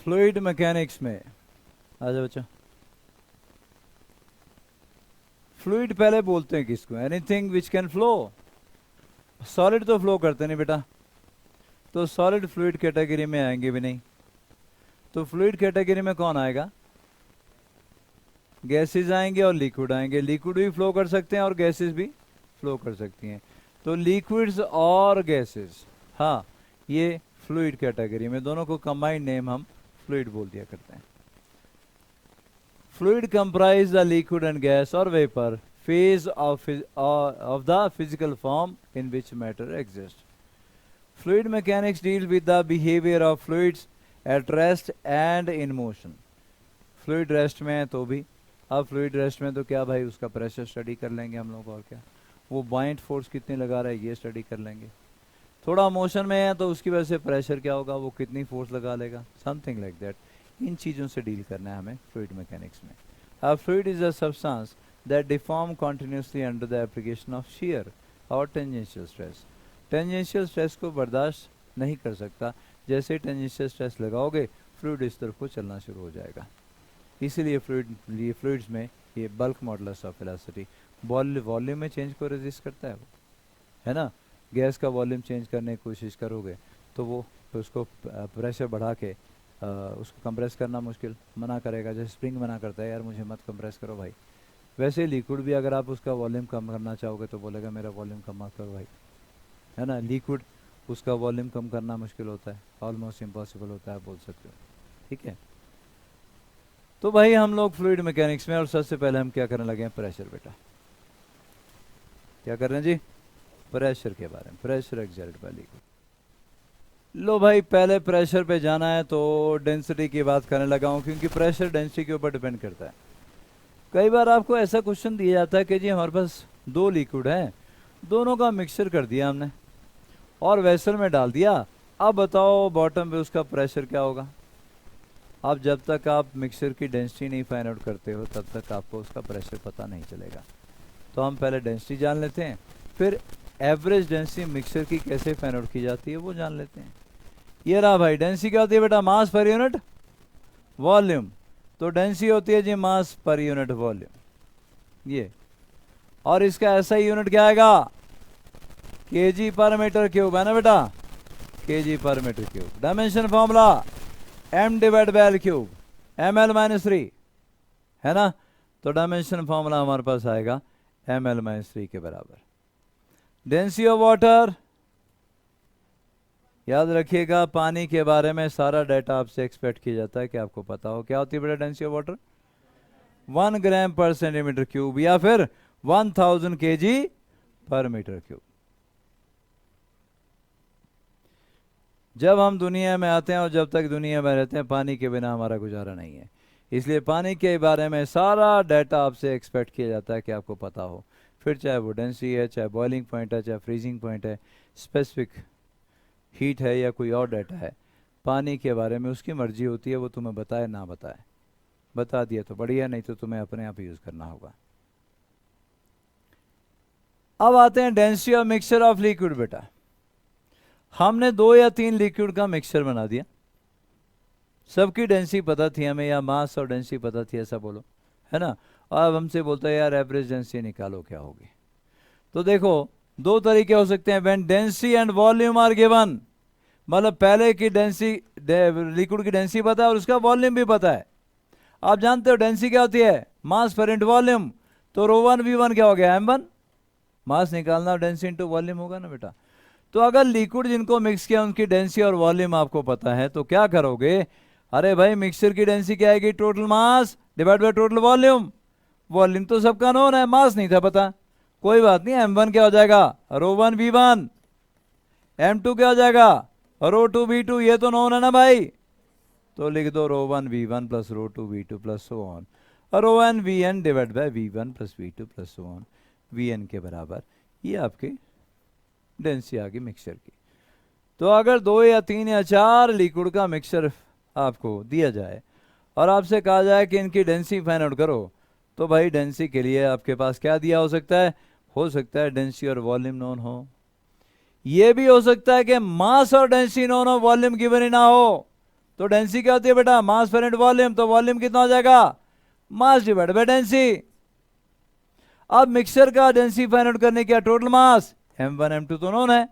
Fluid mechanics में आजा बच्चा, फ्लूइड पहले बोलते हैं किसको? Anything which can flow. Solid तो फ्लो करते नहीं बेटा, तो सॉलिड फ्लूइड कैटेगरी में आएंगे भी नहीं। तो फ्लूइड कैटेगरी में कौन आएगा? गैसेस आएंगे और लिक्विड आएंगे। लिक्विड भी फ्लो कर सकते हैं और गैसेस भी फ्लो कर सकती हैं। तो लिक्विड्स और गैसेस, हाँ, ये फ्लूइड कैटेगरी में, दोनों को कंबाइंड नेम हम फ्लूइड बोल दिया करते हैं। Fluid comprise the liquid and gas और vapour phase of the physical form in which matter exists. Fluid mechanics deals with the behavior of fluids at rest and in motion. Fluid rest में है तो भी, अब fluid rest में तो क्या भाई, उसका प्रेशर स्टडी कर लेंगे हम लोग, और क्या वो बाइंड फोर्स कितनी लगा रहा है ये स्टडी कर लेंगे। थोड़ा मोशन में है तो उसकी वजह से प्रेशर क्या होगा, वो कितनी फोर्स लगा लेगा, समथिंग लाइक दैट। इन चीज़ों से डील करना है हमें फ्लूइड मैकेनिक्स में। अब fluid is a substance that deform continuously under the application of shear or tangential stress. Tangential stress को बर्दाश्त नहीं कर सकता, जैसे ही tangential stress लगाओगे फ्लूइड इस तरफ को चलना शुरू हो जाएगा। इसीलिए फ्लूइड्स में ये bulk modulus of velocity, volume में चेंज को रेजिस्ट करता है वो, है ना। गैस का वॉल्यूम चेंज करने की कोशिश करोगे तो वो तो उसको प्रेशर बढ़ा के उसको कंप्रेस करना मुश्किल, मना करेगा, जैसे स्प्रिंग मना करता है, यार मुझे मत कंप्रेस करो भाई। वैसे लिक्विड भी अगर आप उसका वॉल्यूम कम करना चाहोगे तो बोलेगा मेरा वॉल्यूम कम मत करो भाई, है ना। लिक्विड उसका वॉल्यूम कम करना मुश्किल होता है, ऑलमोस्ट इम्पॉसिबल होता है बोल सकते हो, ठीक है। तो भाई हम लोग फ्लूइड मैकेनिक्स में, और सबसे पहले हम क्या करने लगे हैं, प्रेशर बेटा। क्या कर रहे हैं जी, प्रेशर के बारे में, प्रेशर एक्सर्टेड बाय लिक्विड। लो भाई, पहले प्रेशर पे जाना है तो डेंसिटी की बात करने लगा हूँ, क्योंकि प्रेशर डेंसिटी के ऊपर डिपेंड करता है। कई बार आपको ऐसा क्वेश्चन दिया जाता है कि जी हमारे पास दो लिक्विड हैं, दोनों का मिक्सचर कर दिया हमने और वेसल में डाल दिया, अब बताओ बॉटम पे उसका प्रेशर क्या होगा। अब जब तक आप मिक्सचर की डेंसिटी नहीं फाइंड आउट करते हो तब तक आपको उसका प्रेशर पता नहीं चलेगा। तो हम पहले डेंसिटी जान लेते हैं, फिर एवरेज डेंसिटी मिक्सचर की कैसे फाइंड आउट की जाती है वो जान लेते हैं। ये रहा भाई, डेंसिटी क्या होती है बेटा, मास पर यूनिट वॉल्यूम। तो डेंसिटी होती है जी मास पर यूनिट वॉल्यूम, ये। और इसका ऐसा ही यूनिट क्या आएगा, केजी पर मीटर क्यूब, है ना बेटा, केजी पर meter cube. Dimension formula m divide by l cube, ml-3, है ना। तो डायमेंशन फॉर्मूला हमारे पास आएगा ml-3 के बराबर। डेंसिटी ऑफ वाटर, याद रखिएगा पानी के बारे में सारा डाटा आपसे एक्सपेक्ट किया जाता है कि आपको पता हो। क्या होती है बेटा डेंसिटी ऑफ वाटर, 1 ग्राम पर सेंटीमीटर क्यूब या फिर 1000 kg पर मीटर क्यूब। जब हम दुनिया में आते हैं और जब तक दुनिया में रहते हैं, पानी के बिना हमारा गुजारा नहीं है। इसलिए पानी के बारे में सारा डाटा आपसे एक्सपेक्ट किया जाता है कि आपको पता हो। फिर चाहे वो डेंसिटी है, चाहे बॉइलिंग पॉइंट है, चाहे फ्रीजिंग पॉइंट है, स्पेसिफिक हीट है या कोई और डाटा है, पानी के बारे में उसकी मर्जी होती है वो तुम्हें बताए ना बताए। बता दिया तो बढ़िया, नहीं तो तुम्हें अपने आप यूज करना होगा। अब आते हैं density of mixture of liquid बेटा। हमने 2 या 3 लिक्विड का मिक्सचर बना दिया, सबकी डेंसिटी पता थी हमें, या मास और डेंसिटी पता थी ऐसा बोलो, है ना। अब हमसे बोलता है यार एवरेज डेंसिटी निकालो, क्या होगी। तो देखो 2 तरीके हो सकते हैं, when density and volume are given, मतलब पहले की डेंसिटी, लिक्विड की डेंसिटी पता है और उसका वॉल्यूम भी पता है। आप जानते हो डेंसिटी क्या होती है, मास पर इंटू वॉल्यूम। तो ρ1 V1 क्या हो गया, m1, मास निकालना डेंसिटी इंटू वॉल्यूम होगा ना बेटा। तो अगर लिक्विड जिनको मिक्स किया उनकी डेंसिटी और वॉल्यूम आपको पता है तो क्या करोगे, अरे भाई मिक्सचर की डेंसिटी क्या आएगी, total mass divide by total volume. Volume तो सबका नोन है, मास नहीं था पता, कोई बात नहीं, m1 क्या हो जाएगा, ρ1 V1, m2 क्या हो जाएगा, ρ2 V2, ये तो नोन है ना भाई। तो लिख दो ρ1 V1 plus ρ2 V2 plus so on, ρn Vn divide by V1 plus V2 plus so on, Vn के बराबर। ये आपकी डेंसिटी आ गई मिक्सचर की। तो अगर 2 या 3 या 4 लिक्विड का मिक्सचर आपको दिया जाए और आपसे कहा जाए कि इनकी डेंसिटी फाइंड आउट करो, तो भाई डेंसिटी के लिए आपके पास क्या दिया हो सकता है डेंसिटी और वॉल्यूम नोन हो। ये भी हो सकता है कि मास और डेंसिटी नोन हो, वॉल्यूम गिवन ही ना हो। तो डेंसिटी क्या होती है बेटा, मास पर यूनिट वॉल्यूम, तो वॉल्यूम कितना हो जाएगा, मास डिवाइड बाय डेंसिटी। अब मिक्सचर का डेंसिटी फाइंड आउट करने का टोटल मास m1 m2 तो नोन है,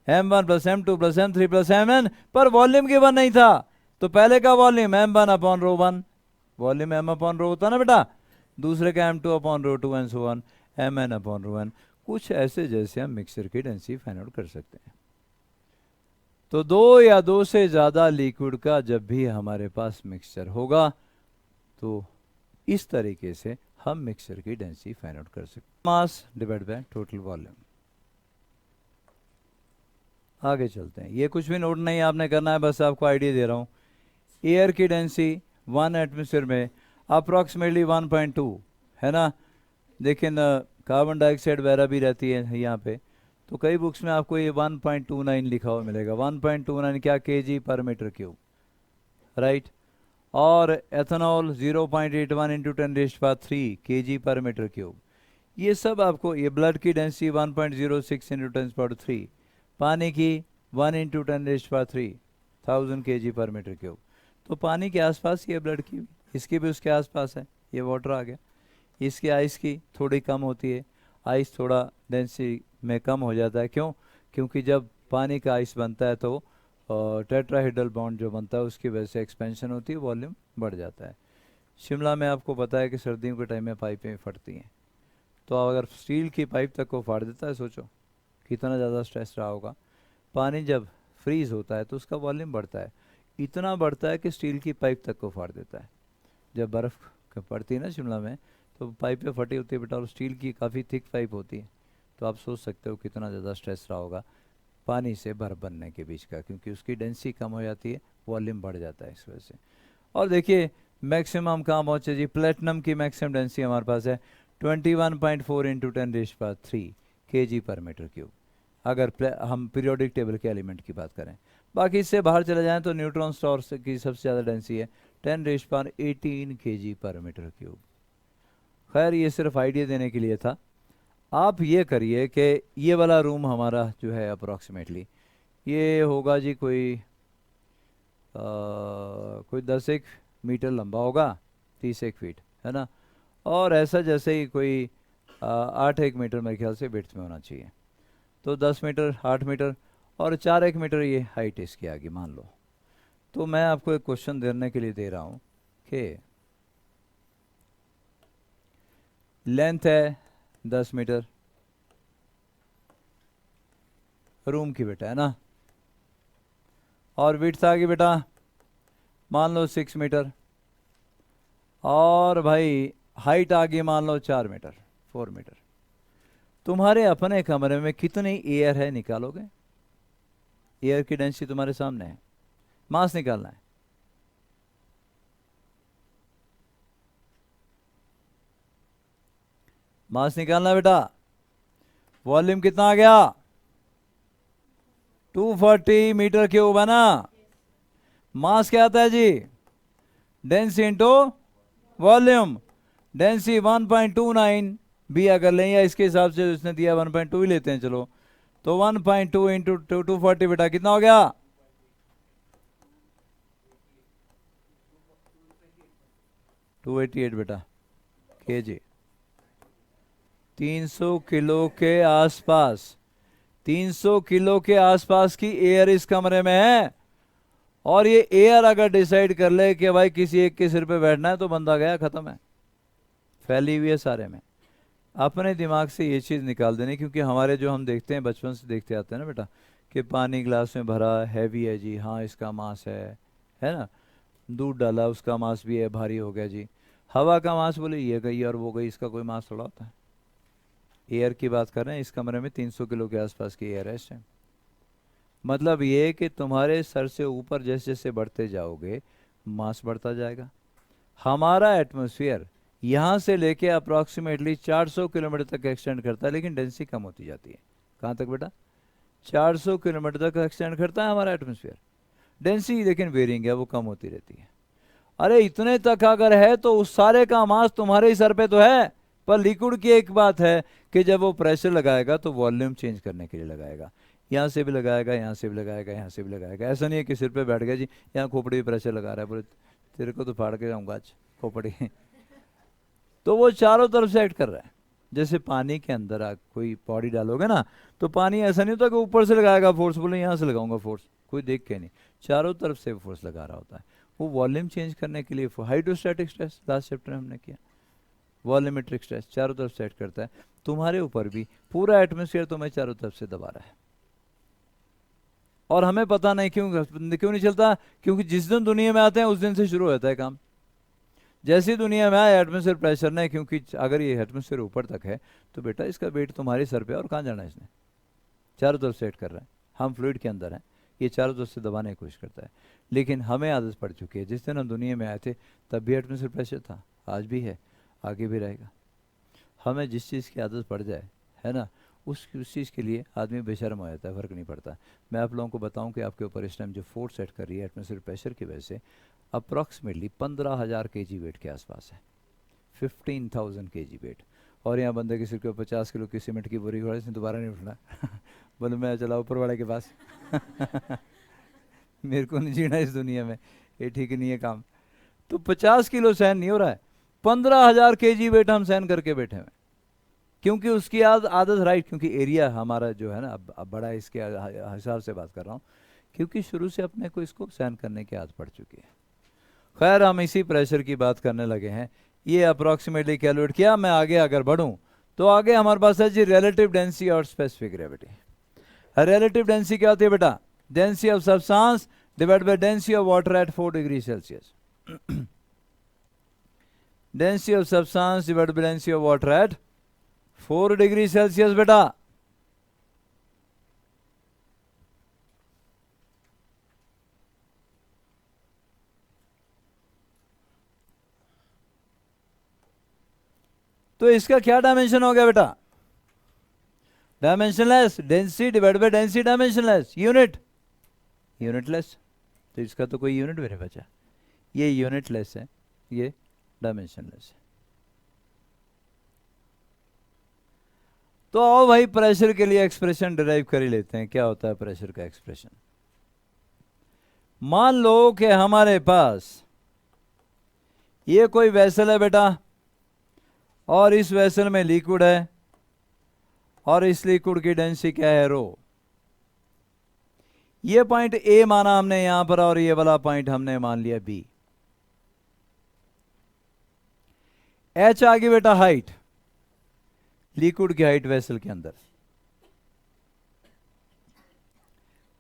m1 plus m2 plus m3 plus mn, पर वॉल्यूम गिवन नहीं था, तो पहले का volume m1 upon rho 1, volume m upon rho होता ना बेटा, दूसरे का m2 upon rho 2 and so on mn upon rho 1। कुछ ऐसे जैसे हम मिक्सचर की डेंसिटी फाइंड आउट कर सकते हैं। तो दो या दो से ज़्यादा लिक्विड का जब भी हमारे पास मिक्सचर होगा तो इस तरीके से हम मिक्सचर की डेंसिटी फाइंड आउट कर सकते हैं, mass divide by total volume. आगे चलते हैं, ये कुछ भी नोट नहीं आपने करना है, बस आपको आइडिया दे रहा हूँ। एयर की डेंसिटी 1 एटमॉस्फेयर में अप्रॉक्सीमेटली 1.2 है ना, लेकिन कार्बन डाइऑक्साइड वगैरह भी रहती है यहाँ पे, तो कई बुक्स में आपको ये 1.29 लिखा हुआ मिलेगा। 1.29 क्या, केजी पर मीटर क्यूब, राइट। और एथेनॉल 0.81 इंटू 10⁻³ केजी पर मीटर क्यूब। ये सब आपको, ये ब्लड की डेंसिटी 1.06 इंटू 10⁻³, पानी की 1 इंटू 10⁻³ 1000 केजी पर मीटर क्यूब। तो पानी के आसपास ये ब्लड की, इसकी भी उसके आसपास है, ये वाटर आ गया। इसकी आइस की थोड़ी कम होती है, आइस थोड़ा डेंसिटी में कम हो जाता है, क्यों, क्योंकि जब पानी का आइस बनता है तो टेट्राहेड्रल बॉन्ड जो बनता है उसकी वजह से एक्सपेंशन होती है, वॉल्यूम बढ़ जाता है। शिमला में आपको पता है कि सर्दियों के टाइम में पाइपें फटती हैं, तो अगर स्टील की पाइप तक को फाड़ देता है, सोचो कितना ज़्यादा स्ट्रेस रहा होगा। पानी जब फ्रीज होता है तो उसका वॉल्यूम बढ़ता है, इतना बढ़ता है कि स्टील की पाइप तक को फाड़ देता है। जब बर्फ़ पड़ती है ना शिमला में, तो पाइपें फटी होती है बेटा, और स्टील की काफ़ी थिक पाइप होती है, तो आप सोच सकते हो कितना ज़्यादा स्ट्रेस रहा होगा पानी से बर्फ़ बनने के बीच का, क्योंकि उसकी डेंसिटी कम हो जाती है, वॉल्यूम बढ़ जाता है इस वजह से। और देखिए मैक्सिमम कहाँ पहुँचे जी, प्लेटिनम की मैक्सिमम डेंसिटी हमारे पास है 21.4 इंटू 10⁻³ केजी पर मीटर क्यूब, अगर हम पीरियोडिक टेबल के एलिमेंट की बात करें। बाकी इससे बाहर चले जाएं तो न्यूट्रॉन स्टार की सबसे ज़्यादा डेंसिटी है 10⁻18 केजी पर मीटर क्यूब। खैर ये सिर्फ आइडिया देने के लिए था। आप ये करिए कि ये वाला रूम हमारा जो है अप्रॉक्सीमेटली ये होगा जी कोई 10 मीटर लंबा होगा, 30 फीट है ना, और ऐसा जैसे ही कोई 8 मीटर मेरे ख्याल से विड्थ में होना चाहिए, तो 10 मीटर 8 मीटर और 4 मीटर ये हाइट इसकी आगे मान लो। तो मैं आपको एक क्वेश्चन देने के लिए दे रहा हूँ कि लेंथ है 10 मीटर रूम की बेटा है ना, और विड्थ आ गई बेटा मान लो 6 मीटर, और भाई हाइट आ गई मान लो 4 मीटर 4 मीटर। तुम्हारे अपने कमरे में कितनी एयर है निकालोगे? एयर की डेंसिटी तुम्हारे सामने है, मास निकालना है। मास निकालना है बेटा। वॉल्यूम कितना आ गया? 240 मीटर क्यूब है ना। मास क्या आता है जी? Density into volume. डेंसिटी 1.29 भी अगर लें, या इसके हिसाब से उसने दिया 1.2 ही लेते हैं चलो, तो 1.2 इंटू 240 बेटा कितना हो गया? 288 बेटा केजी। 300 किलो के आसपास, 300 किलो के आसपास की एयर इस कमरे में है। और ये एयर अगर डिसाइड कर ले कि भाई किसी एक के सिर पे बैठना है तो बंदा गया, खत्म है, फैली हुई है सारे में। अपने दिमाग से ये चीज़ निकाल देनी, क्योंकि हमारे जो हम देखते हैं बचपन से देखते आते हैं ना बेटा कि पानी ग्लास में भरा हैवी है जी, हाँ इसका मास है ना। दूध डाला उसका मास भी है, भारी हो गया जी। हवा का मास बोले ये गई और वो गई, इसका कोई मास थोड़ा होता है। एयर की बात कर रहे हैं, इस कमरे में 300 किलो के आसपास की एयर है इस टाइम। मतलब ये कि तुम्हारे सर से ऊपर जैसे जैसे बढ़ते जाओगे मास बढ़ता जाएगा। हमारा एटमॉस्फेयर यहाँ से लेके अप्रॉक्सीमेटली 400 किलोमीटर तक एक्सटेंड करता है, लेकिन डेंसिटी कम होती जाती है। कहाँ तक बेटा? 400 किलोमीटर तक एक्सटेंड करता है हमारा एटमॉस्फेयर। डेंसिटी लेकिन वेरिंग है, वो कम होती रहती है। अरे इतने तक अगर है तो उस सारे का मास तुम्हारे ही सर पे तो है। पर लिक्विड की एक बात है कि जब वो प्रेशर लगाएगा तो वॉल्यूम चेंज करने के लिए लगाएगा। यहाँ से भी लगाएगा, यहाँ से भी लगाएगा, यहाँ से भी लगाएगा। ऐसा नहीं है कि सिर पे बैठ गया जी यहाँ खोपड़ी पे प्रेशर लगा रहा है, बोले तेरे को तो फाड़ के जाऊंगा आज खोपड़ी तो वो चारों तरफ से एक्ट कर रहा है। जैसे पानी के अंदर आप कोई पौड़ी डालोगे ना, तो पानी ऐसा नहीं होता कि ऊपर से लगाएगा फोर्स, बोले यहाँ से लगाऊंगा फोर्स, कोई देख के नहीं, चारों तरफ से फोर्स लगा रहा होता है। वो वॉल्यूम चेंज करने के लिए हाइड्रोस्टैटिक स्ट्रेस लास्ट चैप्टर में हमने किया, वॉल्यूमेट्रिक स्ट्रेस चारों तरफ से एक्ट करता है। तुम्हारे ऊपर भी पूरा एटमॉस्फेयर तुम्हें चारों तरफ से दबा रहा है, और हमें पता नहीं क्यों नहीं चलता, क्योंकि जिस दिन दुनिया में आते हैं उस दिन से शुरू होता है काम। जैसी दुनिया में आए एटमॉस्फेयर प्रेशर नहीं, क्योंकि अगर ये एटमॉस्फेयर ऊपर तक है तो बेटा इसका वेट तुम्हारे सर पे, और कहाँ जाना है इसने, चारों तरफ से एक्ट कर रहा है। हम फ्लूइड के अंदर हैं, ये चारों तरफ से दबाने की कोशिश करता है। लेकिन हमें आदत पड़ चुकी है, जिस दिन हम दुनिया में आए थे तब भी एटमॉस्फेयर प्रेशर था, आज भी है, आगे भी रहेगा। हमें जिस चीज़ की आदत पड़ जाए, है ना, उस चीज़ के लिए आदमी बेशर्म हो जाता है, फ़र्क नहीं पड़ता। मैं आप लोगों को बताऊं कि आपके ऊपर इस टाइम जो फोर्स सेट कर रही है एटमॉस्फेयर प्रेशर की वजह से, अप्रॉक्सीमेटली 15,000 kg वेट के आसपास है, 15,000 kg वेट। और यहाँ बंदे के सिर के ऊपर 50 किलो की सीमेंट की बोरी घोड़े से दोबारा नहीं उठना बोले मैं चला ऊपर वाले के पास मेरे को नहीं जीना इस दुनिया में, ये ठीक नहीं है काम। तो 50 किलो सहन नहीं हो रहा है, 15,000 kg वेट हम सहन करके बैठे हुए, क्योंकि उसकी आदत राइट, क्योंकि एरिया हमारा जो है ना अब बड़ा है, इसके हिसाब से बात कर रहा हूँ, क्योंकि शुरू से अपने को इसको सहन करने की आदत पड़ चुकी है। खैर हम इसी प्रेशर की बात करने लगे हैं। ये अप्रॉक्सीमेटली कैलकुलेट किया, मैं आगे अगर बढ़ूँ तो आगे हमारे पास है जी रिलेटिव डेंसिटी और स्पेसिफिक ग्रेविटी। रिलेटिव डेंसिटी क्या होती है बेटा, density of substance divide by density of water at 4 degree Celsius density of substance divide by density of water at 4 degree Celsius बेटा। तो इसका क्या डायमेंशन हो गया बेटा, dimensionless, density divide by density dimensionless, unit unitless. तो इसका तो कोई यूनिट भी नहीं बचा, ये यूनिटलेस है, ये डायमेंशनलेस है। तो आओ भाई प्रेशर के लिए एक्सप्रेशन डिराइव कर ही लेते हैं। क्या होता है प्रेशर का एक्सप्रेशन, मान लो कि हमारे पास ये कोई वेसल है बेटा, और इस वेसल में लिक्विड है, और इस लिक्विड की डेंसिटी क्या है, रो। ये पॉइंट ए माना हमने यहां पर, और ये वाला पॉइंट हमने मान लिया बी। एच आ गई बेटा हाइट, लिक्विड की हाइट वेसल के अंदर।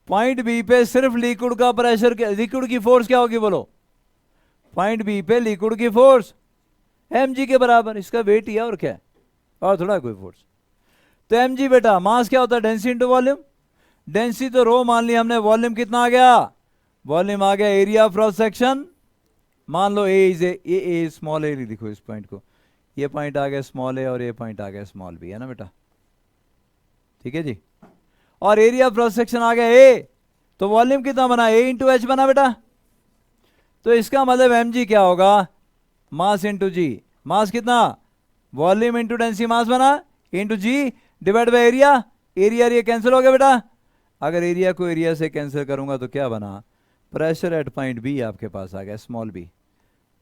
पॉइंट बी पे सिर्फ लिक्विड का प्रेशर, लिक्विड की फोर्स क्या होगी बोलो, पॉइंट बी पे लिक्विड की फोर्स mg के बराबर, इसका वेट ही है और क्या है, और थोड़ा कोई फोर्स। तो mg बेटा मास क्या होता है, डेंसिटी इंटू वॉल्यूम। डेंसिटी तो रो मान लिया हमने, वॉल्यूम कितना आ गया, वॉल्यूम आ गया एरिया ऑफ क्रॉस सेक्शन। मान लो ए इज ए स्मॉल ए लिखो इस पॉइंट को, ये पॉइंट आ गया स्मॉल ए और ये पॉइंट आ गया स्मॉल बी, है ना बेटा, ठीक है जी। और एरिया ऑफ क्रॉस सेक्शन आ गया ए, तो वॉल्यूम कितना बना, ए इंटू एच बना बेटा। तो इसका मतलब mg क्या होगा, मास इंटू जी, मास कितना, वॉल्यूम इंटू डेंसिटी मास बना, into G divide by area, area ये कैंसिल हो गया बेटा। अगर एरिया को एरिया से कैंसिल करूंगा तो क्या बना, प्रेशर एट पॉइंट बी आपके पास आ गया small B.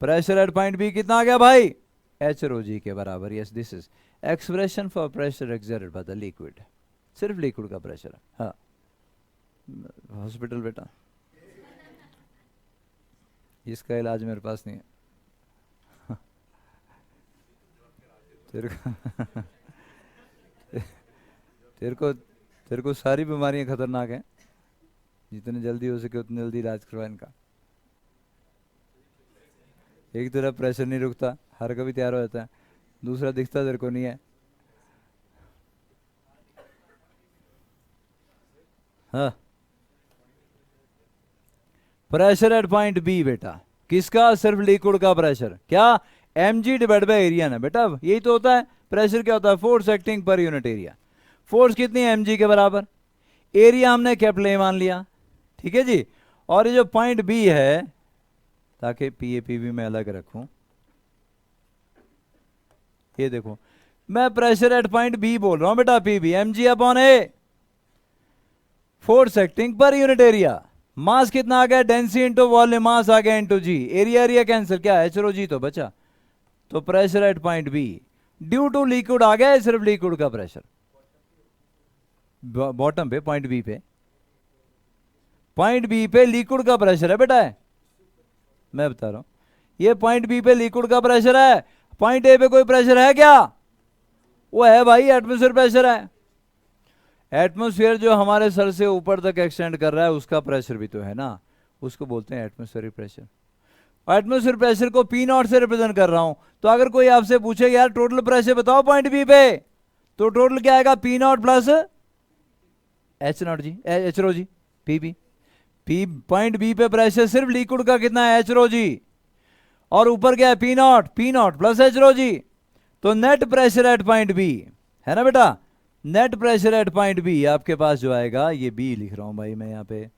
Pressure at point B कितना आ गया भाई, एच रो जी के बराबर। Yes this is expression for pressure exerted by the liquid, सिर्फ लिक्विड का प्रेशर है। हाँ हॉस्पिटल बेटा, इसका इलाज मेरे पास नहीं है तेरे को सारी बीमारियां खतरनाक हैं, जितने जल्दी हो सके उतनी जल्दी इलाज करवा इनका। एक तरफ प्रेशर नहीं रुकता, हर कभी तैयार हो जाता है, दूसरा दिखता तेरे को नहीं है। हाँ प्रेशर एट पॉइंट बी बेटा, किसका, सिर्फ लिक्विड का प्रेशर, क्या, mg डिवाइड बाय एरिया ना बेटा, यही तो होता है। प्रेशर क्या होता है, force acting per unit area. Force कितनी है, mg के बराबर, एरिया हमने कैपिटल ए मान लिया, ठीक है जी। और ये जो पॉइंट बी है, ताकि पी ए पी बी में अलग रखूं, ये देखो मैं प्रेशर एट पॉइंट बी बोल रहा हूं बेटा, P B mg upon A. Force acting per unit area. Mass कितना आ गया, डेंसिटी इंटू वॉल्यूम मास आ गया into G, area area cancel, क्या एच रो जी तो बचा। तो pressure at point B due to liquid आ गया है, सिर्फ लिक्विड का प्रेशर बॉटम पे, पॉइंट बी पे, पॉइंट बी पे लिक्विड का प्रेशर है बेटा, है मैं बता रहा हूं, ये पॉइंट बी पे लिक्विड का प्रेशर है। पॉइंट ए पे कोई प्रेशर है क्या, वो है भाई एटमॉस्फेयर प्रेशर है। एटमॉस्फेयर जो हमारे सर से ऊपर तक एक्सटेंड कर रहा है उसका प्रेशर भी तो है ना, उसको बोलते हैं एटमॉस्फेरिक प्रेशर। एटमॉस्फेयर प्रेशर को पी नॉट से रिप्रेजेंट कर रहा हूं, तो अगर कोई आपसे पूछे यार टोटल प्रेशर बताओ पॉइंट बी पे, तो टोटल क्या आएगा, P naught plus H naught G, H rho G, P B. P point B पे प्रेशर सिर्फ लिक्विड का कितना है, एच रो जी, और ऊपर क्या है, P naught plus H rho G. तो net pressure at point B है ना बेटा, net pressure at point B आपके पास जो आएगा, ये बी लिख रहा हूं भाई मैं यहां पे,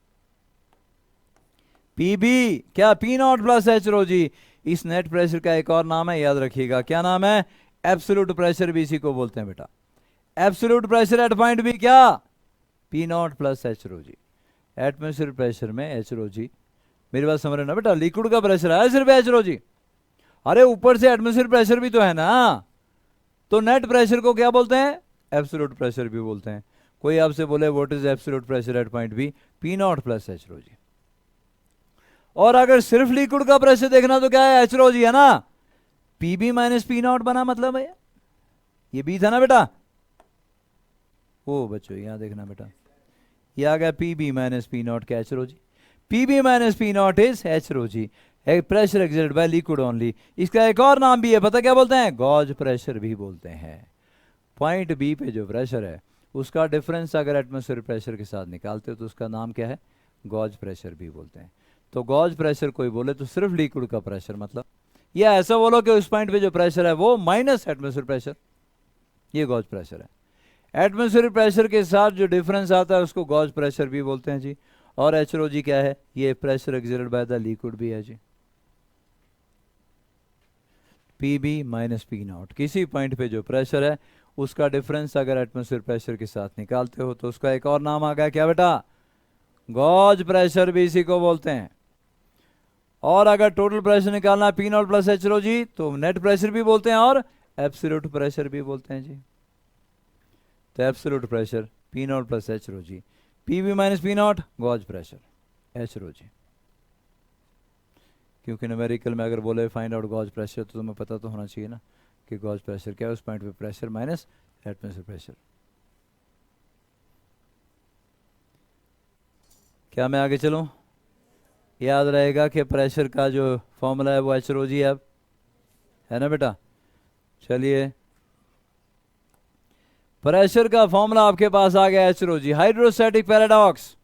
पी बी क्या, P naught plus H rho जी। इस नेट प्रेशर का एक और नाम है, याद रखिएगा, क्या नाम है, एब्सोल्यूट प्रेशर भी इसी को बोलते हैं बेटा। Absolute pressure at point B क्या, P naught plus H rho G. Atmosphere pressure में एच रो जी, मेरी बात समझ रहे ना बेटा, लिक्विड का प्रेशर है सिर्फ एच रो जी, अरे ऊपर से एटमॉस्फेयर प्रेशर भी तो है ना, तो नेट प्रेशर को क्या बोलते हैं, एब्सोल्यूट प्रेशर भी बोलते हैं। कोई आपसे बोले what is absolute pressure at point B, P naught plus H rho G. और अगर सिर्फ लिक्विड का प्रेशर देखना तो क्या है, एच रो जी है ना, P B minus P naught बना, मतलब भैया ये बी था ना बेटा, ओ बच्चों यहां देखना बेटा, ये आ गया P B minus P naught का H rho G, P B minus P naught is H rho G, pressure exerted by liquid only. इसका एक और नाम भी है, पता क्या बोलते हैं, गॉज प्रेशर भी बोलते हैं। पॉइंट बी पे जो प्रेशर है उसका डिफरेंस अगर एटमॉस्फेयर प्रेशर के साथ निकालते हो तो उसका नाम क्या है, गॉज प्रेशर भी बोलते हैं। तो गॉज प्रेशर कोई बोले तो सिर्फ लिक्विड का प्रेशर, मतलब या ऐसा बोलो कि उस पॉइंट पे जो प्रेशर है वो माइनस एटमॉस्फेयर प्रेशर, ये गॉज प्रेशर है। एटमॉस्फेयर प्रेशर के साथ जो डिफरेंस आता है उसको गॉज प्रेशर भी बोलते हैं जी। और एच रो जी क्या है, ये pressure exerted by the liquid भी है जी। P B minus P naught, किसी पॉइंट पे जो प्रेशर है उसका डिफरेंस अगर एटमॉस्फेयर प्रेशर के साथ निकालते हो तो उसका एक और नाम आ गया, क्या बेटा, गॉज प्रेशर भी इसी को बोलते हैं। और अगर टोटल प्रेशर निकालना P naught plus H rho G तो नेट प्रेशर भी बोलते हैं और एब्सोल्यूट प्रेशर भी बोलते हैं जी। तो absolute pressure P naught plus H rho G, P B minus P naught gauge pressure H rho G. क्योंकि न्यूमेरिकल में अगर बोले फाइंड आउट गॉज प्रेशर तो तुम्हें पता तो होना चाहिए ना कि गॉज प्रेशर क्या है, उस पॉइंट पे प्रेशर माइनस एटमॉस्फेयर प्रेशर। क्या मैं आगे चलूं, याद रहेगा कि प्रेशर का जो फॉर्मूला है वो एच रो जी है ना बेटा। चलिए प्रेशर का फॉर्मूला आपके पास आ गया H rho G, hydrostatic paradox.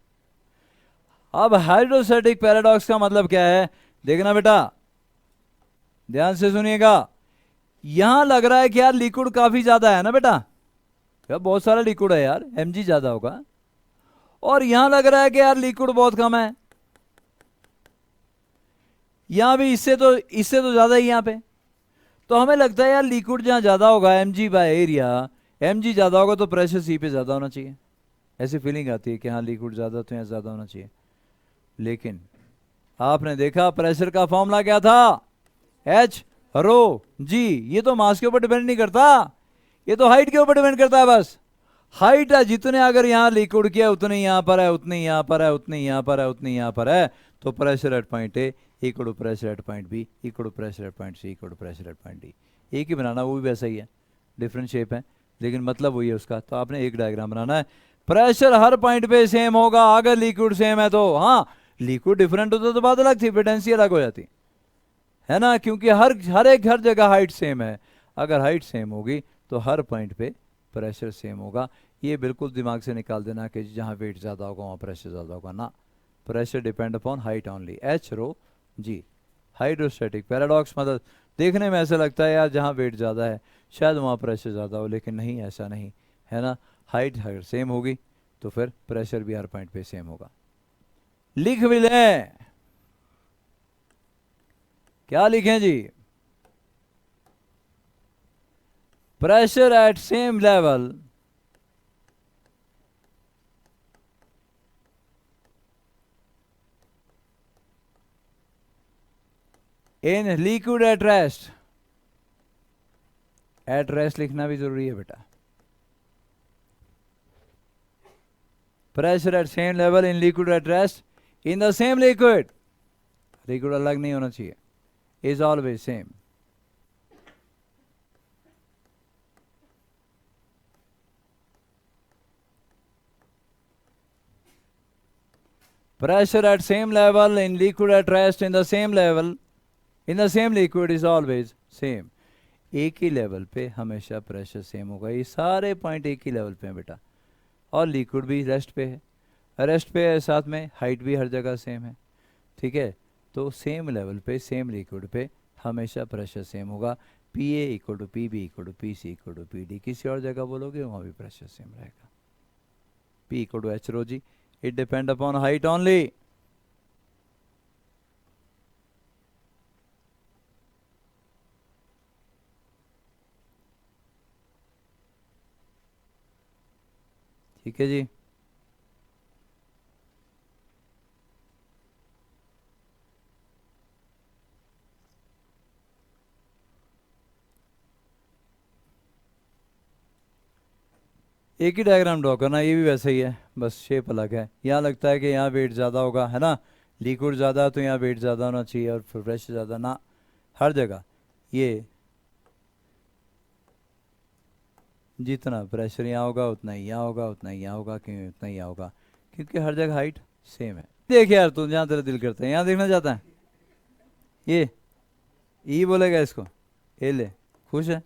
अब हाइड्रोस्टैटिक पैराडॉक्स का मतलब क्या है, देखना बेटा ध्यान से सुनिएगा। यहां लग रहा है कि यार लिक्विड काफी ज्यादा है ना बेटा, क्या बहुत सारा लिक्विड है यार, mg ज्यादा होगा, और यहां लग रहा है कि यार लिक्विड बहुत कम है, यहां भी इससे तो ज्यादा ही यहां पे। तो हमें लगता है यार लिक्विड जहां ज्यादा होगा mg बाय एरिया, mg ज्यादा होगा तो प्रेशर सी पे ज्यादा होना चाहिए, ऐसी फीलिंग आती है कि हाँ लिक्विड ज्यादा तो यहां ज्यादा होना चाहिए। लेकिन आपने देखा प्रेशर का फॉर्मूला क्या था, एच रो जी। ये तो मास के ऊपर डिपेंड नहीं करता, ये तो हाइट के ऊपर डिपेंड करता है बस। हाइट है जितने अगर यहां लिक्विड किया उतने यहां पर है, उतने यहां पर है, उतने यहां पर है, उतने यहां पर है। तो pressure at point A equal to pressure at point B equal to pressure at point C equal to pressure at point D. एक ही बनाना, वो भी वैसा ही है, डिफरेंट शेप है लेकिन मतलब वही है उसका। तो आपने एक डायग्राम बनाना है, प्रेशर हर पॉइंट पे सेम होगा अगर लिक्विड सेम है तो। हाँ लिक्विड डिफरेंट होता तो बात अलग थी, फ्रीक्वेंसी अलग हो जाती है ना, क्योंकि हर जगह हाइट सेम है। अगर हाइट सेम होगी तो हर पॉइंट पे प्रेशर सेम होगा। ये बिल्कुल दिमाग से निकाल देना कि जहाँ वेट ज़्यादा होगा वहाँ प्रेशर ज़्यादा होगा, ना, pressure depend upon height only, H rho G. Hydrostatic paradox मतलब देखने में ऐसा लगता है यार जहाँ वेट ज़्यादा है शायद वहाँ प्रेशर ज़्यादा हो, लेकिन नहीं, ऐसा नहीं है ना। हाइट अगर सेम होगी तो फिर प्रेशर भी हर पॉइंट पे सेम होगा। लिख भी लें, क्या लिखें जी, pressure at same level in liquid at rest, at rest लिखना भी जरूरी है बेटा। Pressure at same level in liquid at rest in the same liquid, liquid अलग नहीं होना चाहिए, is always same. Pressure at same level in liquid at rest in the same level in the same liquid is always same। एक ही level पे हमेशा pressure same होगा, ये सारे पॉइंट एक ही लेवल पे हैं बेटा। और लिक्विड भी रेस्ट पे है, रेस्ट पे है, साथ में हाइट भी हर जगह सेम है, ठीक है। तो सेम लेवल पे सेम लिक्विड पे हमेशा प्रेशर सेम होगा। P A equal to P B equal to P C equal to P D, किसी और जगह बोलोगे वहाँ भी प्रेशर सेम रहेगा। P equal to H rho G, it depend upon height only। ठीक है जी। एक ही डायग्राम ड्रॉ करना, ये भी वैसा ही है, बस शेप अलग है। यहाँ लगता है कि यहाँ वेट ज़्यादा होगा, है ना, लिक्विड ज़्यादा तो यहाँ वेट ज़्यादा होना चाहिए और फिर प्रेशर ज़्यादा, ना, हर जगह ये जितना प्रेशर यहाँ होगा उतना ही यहाँ होगा, उतना ही यहाँ होगा, क्यों उतना ही यहाँ होगा, क्योंकि हर जगह हाइट सेम है। देख यार तू जहाँ तेरा दिल करता है, यहाँ देखना चाहता है, ये ई बोलेगा इसको, ए ले, खुश है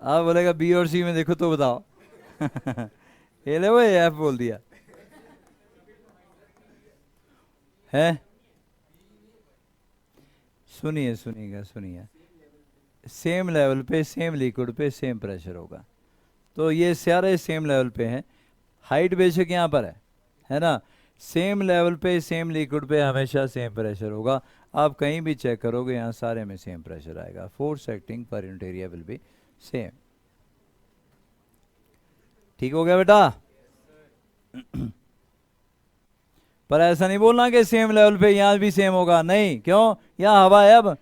आप बोलेगा बी और सी में देखो तो बताओ ये ले वो एफ बोल दिया है। सुनिए सुनिएगा सुनिए, सेम लेवल पे सेम लिक्विड पे सेम प्रेशर होगा, तो ये सारे सेम लेवल पे हैं। हाइट बेशक यहाँ पर है ना, सेम लेवल पे सेम लिक्विड पे हमेशा सेम प्रेशर होगा। आप कहीं भी चेक करोगे यहाँ सारे में सेम प्रेशर आएगा। Force acting per unit area will be same. ठीक हो गया बेटा पर ऐसा नहीं बोलना कि सेम लेवल पे यहाँ भी सेम होगा, नहीं, क्यों, यहाँ हवा है, अब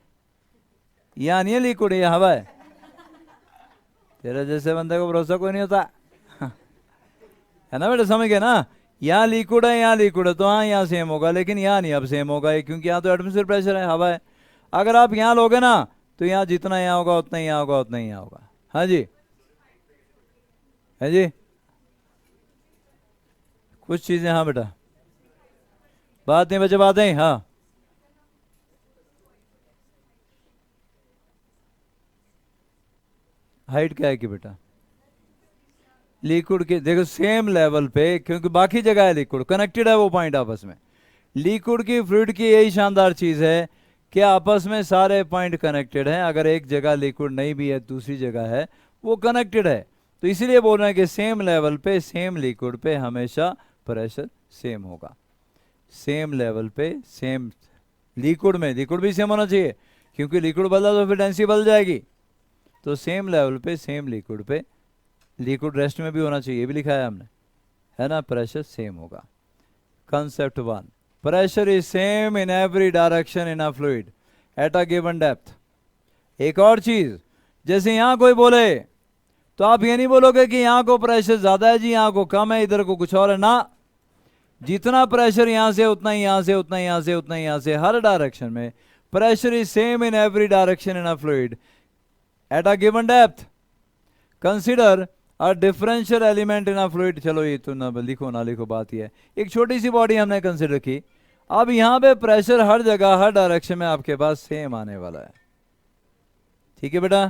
यहाँ नहीं है लिक्विड, ये हवा है। तेरे जैसे बंदे को भरोसा कोई नहीं होता है ना बेटा, समझ गए ना, यहाँ लिक्विड है, यहाँ लिक्विड है, तो हाँ यहाँ सेम होगा, लेकिन यहाँ नहीं अब सेम होगा, क्योंकि यहाँ तो एटमॉस्फेयर प्रेशर है, हवा है। अगर आप यहाँ लोगे ना तो यहाँ जितना यहाँ होगा उतना ही यहाँ होगा, उतना ही यहाँ होगा। हाँ जी, है जी, कुछ चीजें, हाँ बेटा, बात नहीं बच्चे, बात नहीं, हाँ हाइट क्या है कि बेटा, लिक्विड के देखो सेम लेवल पे, क्योंकि बाकी जगह है लिक्विड, कनेक्टेड है वो पॉइंट आपस में। लिक्विड की फ्लूइड की यही शानदार चीज है कि आपस में सारे पॉइंट कनेक्टेड हैं। अगर एक जगह लिक्विड नहीं भी है, दूसरी जगह है, वो कनेक्टेड है। तो इसीलिए बोल रहे हैं कि सेम लेवल पे सेम लिक्विड पे हमेशा प्रेशर सेम होगा। सेम लेवल पे सेम लिक्विड में, लिक्विड भी सेम होना चाहिए, क्योंकि लिक्विड बदला तो फिर डेंसिटी बदल जाएगी। तो सेम लेवल पे सेम लिक्विड पे, लिक्विड रेस्ट में भी होना चाहिए, ये भी लिखा है हमने, है ना, प्रेशर सेम होगा। Concept 1, pressure is same in every direction in a fluid at a given depth. एक और चीज, जैसे यहां कोई बोले तो आप ये नहीं बोलोगे कि यहां को प्रेशर ज्यादा है जी, यहां को कम है, इधर को कुछ और है, ना, जितना प्रेशर यहां से उतना ही यहां से, उतना ही यहां से, उतना ही यहां से, हर डायरेक्शन में pressure is same in every direction in a fluid at a given depth. Consider a differential element in a fluid. चलो ये तो ना लिखो ना लिखो, बात ये है, एक छोटी सी बॉडी हमने कंसिडर की। अब यहां पे प्रेशर हर जगह हर डायरेक्शन में आपके पास सेम आने वाला है, ठीक है बेटा।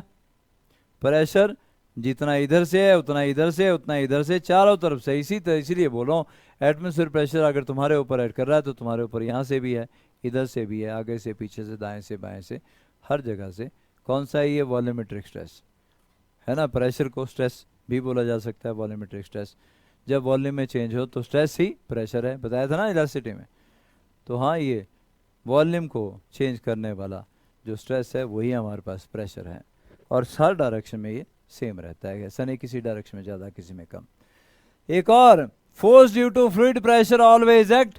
प्रेशर जितना इधर से है उतना इधर से, उतना इधर से, चारों तरफ से। इसीलिए बोल रहा हूँ, एटमॉस्फेयर प्रेशर अगर तुम्हारे ऊपर ऐड कर रहा है तो तुम्हारे ऊपर यहाँ से भी है, इधर से भी है, आगे से, पीछे से, दाएं से, बाएं से, हर जगह से। कौन सा है ये, वॉल्यूमेट्रिक स्ट्रेस, है ना। प्रेशर को स्ट्रेस भी बोला जा सकता है, वॉल्यूमेट्रिक स्ट्रेस। जब वॉल्यूम में चेंज हो तो स्ट्रेस ही प्रेशर है, बताया था ना इलास्टिसिटी में। तो हाँ, ये वॉल्यूम को चेंज करने वाला जो स्ट्रेस है वही हमारे पास प्रेशर है, और हर डायरेक्शन में ये सेम रहता है, ऐसा नहीं किसी डायरेक्शन में ज़्यादा किसी में कम। एक और, force due to fluid pressure always act